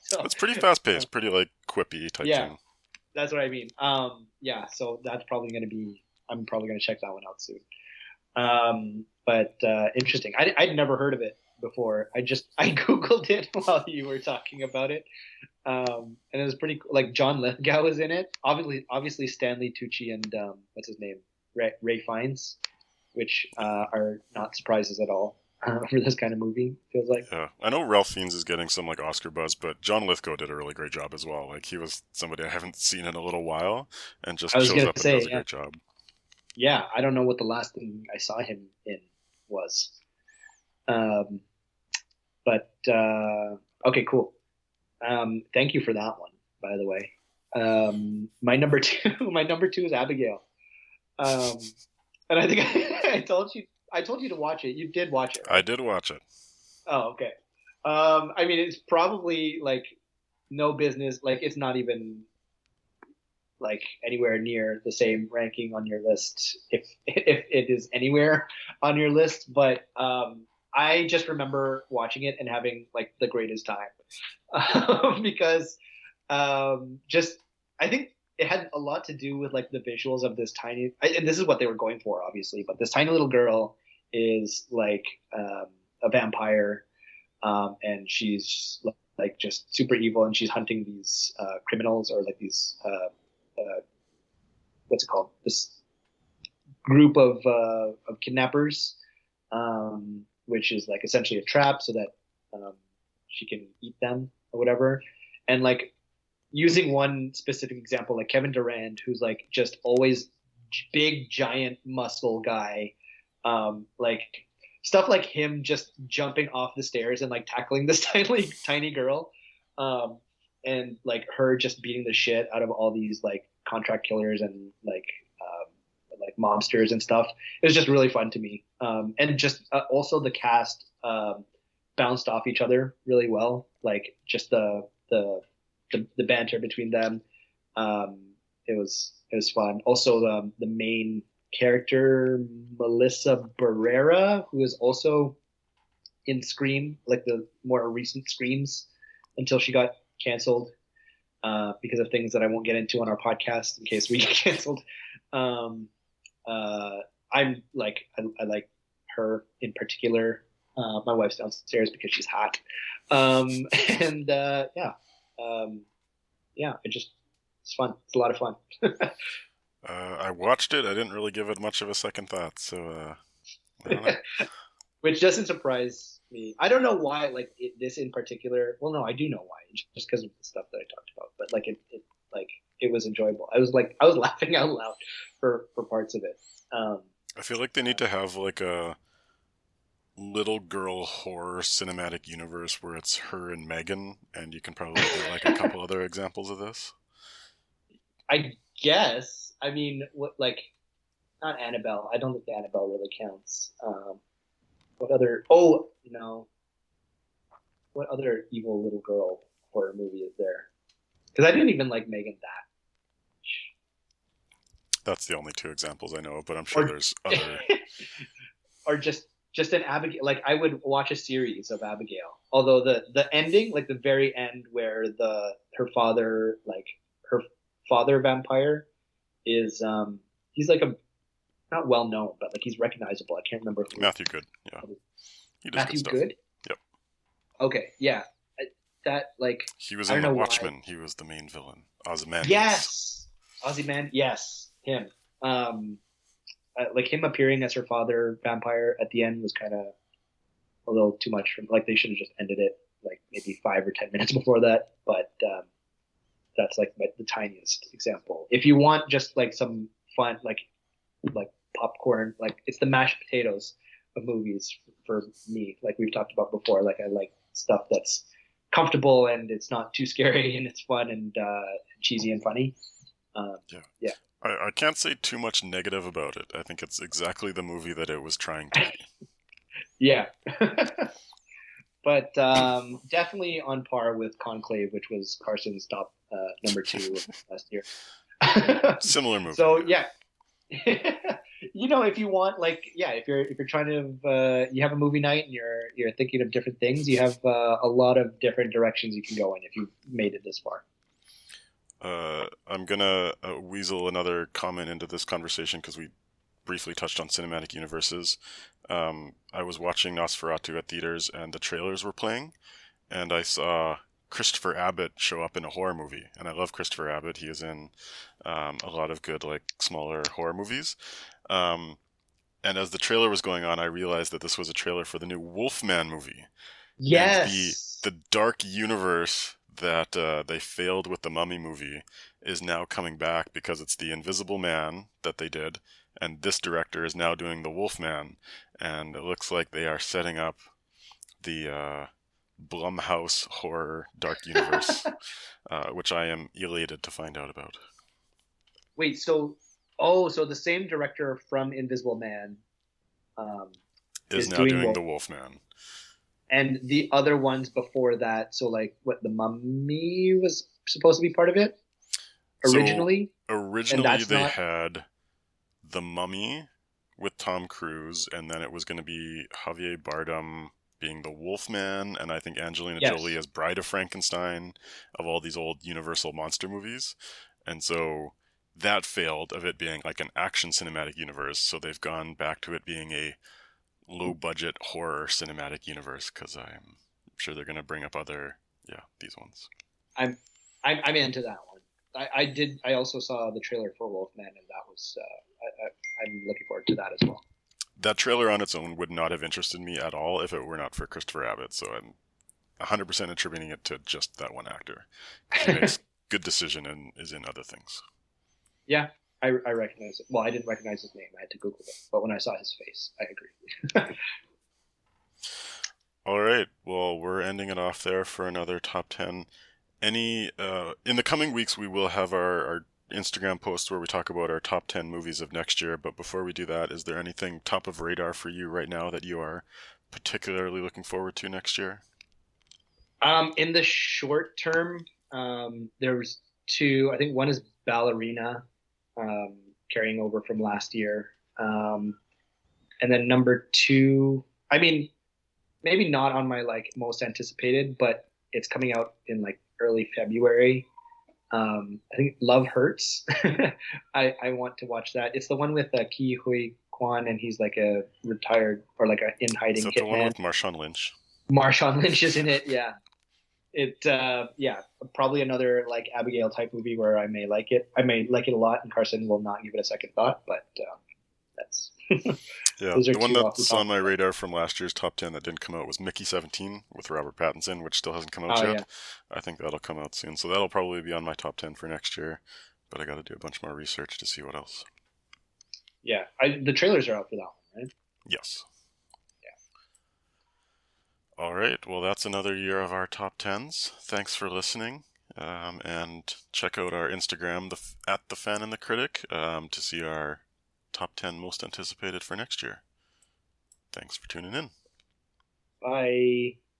So, It's pretty fast uh, paced, pretty like quippy type yeah, thing. that's what I mean. Yeah, so that's probably gonna be. I'm probably gonna check that one out soon. But interesting. I'd never heard of it before. I googled it while you were talking about it, and it was pretty cool. Like John Lithgow is in it. Obviously Stanley Tucci and what's his name, Ray Fiennes, which are not surprises at all for this kind of movie. Feels like. Yeah, I know Ralph Fiennes is getting some like Oscar buzz, but John Lithgow did a really great job as well. Like he was somebody I haven't seen in a little while, and I just was shows gonna up and does say, a yeah, great job. yeah. I don't know what the last thing I saw him in was. Um, but okay, cool. Thank you for that one, by the way. My number two, my number two is Abigail. Um, and I think I told you to watch it. You did watch it, I right? did watch it. Oh, okay. I mean, it's probably like no business. Like, it's not even like anywhere near the same ranking on your list, if it is anywhere on your list. But I just remember watching it and having like the greatest time because just I think it had a lot to do with like the visuals of this tiny. And this is what they were going for, obviously. But this tiny little girl is like a vampire, and she's like just super evil, and she's hunting these criminals, or like these what's it called? This group of kidnappers, which is like essentially a trap so that um, she can eat them or whatever. And like using one specific example, like Kevin Durant, who's like just always big, giant muscle guy, like stuff like him just jumping off the stairs and like tackling this tiny girl, um, and like her just beating the shit out of all these like contract killers and like mobsters and stuff. It was just really fun to me, and just also the cast bounced off each other really well. Like just the banter between them. It was fun. Also, the main character Melissa Barrera, who is also in Scream, like the more recent Screams, until she got canceled because of things that I won't get into on our podcast in case we get canceled. Um, I'm like I like her in particular. My wife's downstairs because she's hot. And yeah, um, yeah, it's fun. It's a lot of fun. I watched it. I didn't really give it much of a second thought, so I don't know. Which doesn't surprise me. I don't know why, like this in particular. Well, no, I do know why. It's just because of the stuff that I talked about. But like like it was enjoyable. I was laughing out loud for parts of it. Um, I feel like they need to have like a little girl horror cinematic universe where it's her and Megan, and you can probably get like a couple other examples of this. I guess. I mean, what like not Annabelle. I don't think Annabelle really counts. What other? Oh no, what other evil little girl horror movie is there? Because I didn't even like Megan that That's the only two examples I know of, but I'm sure or there's other. or just an Abigail. Like I would watch a series of Abigail. Although the ending, like the very end, where the her father, like her father vampire, is he's like a not well known, but like he's recognizable. I can't remember who. Matthew Good, yeah, he does good Matthew stuff. Good. Yep, Okay, yeah, that like he was I in don't The know why. Watchmen. He was the main villain, Ozymandias. Yes, Ozzy, yes, him. Um, like him appearing as her father vampire at the end was kind of a little too much. Like they should have just ended it like maybe 5 or 10 minutes before that. But that's like the tiniest example. If you want just like some fun, like popcorn, like it's the mashed potatoes of movies for me. Like we've talked about before. Like I like stuff that's comfortable and it's not too scary and it's fun and cheesy and funny. Yeah, Yeah, I can't say too much negative about it. I think it's exactly the movie that it was trying to be. yeah. But definitely on par with Conclave, which was Carson's top number two last year. Similar movie. So Yeah. yeah, if you want, like, yeah, if you're trying to, you have a movie night and you're thinking of different things, you have a lot of different directions you can go in if you've made it this far. I'm gonna weasel another comment into this conversation because we briefly touched on cinematic universes. I was watching Nosferatu at theaters and the trailers were playing, and I saw Christopher Abbott show up in a horror movie. And I love Christopher Abbott. He is in a lot of good, like, smaller horror movies. Um, and as the trailer was going on, I realized that this was a trailer for the new Wolfman movie. And Yes. the dark universe that they failed with the Mummy movie is now coming back because it's the Invisible Man that they did, and this director is now doing the Wolfman, and it looks like they are setting up the Blumhouse horror dark universe, which I am elated to find out about. Wait, so Oh, so the same director from Invisible Man um, Is is now doing doing Wolf, the Wolfman. and the other ones before that. So like, what, the Mummy was supposed to be part of it So originally, and originally that's they not. had The Mummy with Tom Cruise, and then it was going to be Javier Bardem being the Wolfman, and I think Angelina Jolie Yes. as Bride of Frankenstein of all these old Universal monster movies. And so that failed of it being like an action cinematic universe, so they've gone back to it being a low budget horror cinematic universe because I'm sure they're going to bring up other, yeah, these ones. I'm I'm into that one. I did. I also saw the trailer for Wolfman, and that was. I'm looking forward to that as well. That trailer on its own would not have interested me at all if it were not for Christopher Abbott, so I'm 100% attributing it to just that one actor because he makes good decision and is in other things. Yeah, I recognize it. Well, I didn't recognize his name. I had to Google it, but when I saw his face, I agree. All right, well, we're ending it off there for another top 10. Any in the coming weeks we will have our Instagram post where we talk about our top 10 movies of next year, but before we do that, is there anything top of radar for you right now that you are particularly looking forward to next year? In the short term, there was two. I think one is Ballerina, um, carrying over from last year, and then number two. I mean, maybe not on my like most anticipated, but it's coming out in like early February. I think Love Hurts. I want to watch that. It's the one with Ki Hui Kwan, and he's like a retired or like a in Is hiding that the one hitman. with Marshawn Lynch? Marshawn Lynch is in it. Yeah, yeah, probably another like Abigail type movie where I may like it. I may like it a lot, and Carson will not give it a second thought. But that's Yeah, those are the one two off the that's top on of my my head. radar from last year's top 10 that didn't come out was Mickey 17 with Robert Pattinson, which still hasn't come out Oh yet. yeah, I think that'll come out soon, so that'll probably be on my top 10 for next year, but I gotta do a bunch more research to see what else. yeah. The trailers are out for that one, right? Yes. All right, well, that's another year of our top 10s. Thanks for listening. And check out our Instagram, at the Fan and the Critic, to see our top 10 most anticipated for next year. Thanks for tuning in. Bye.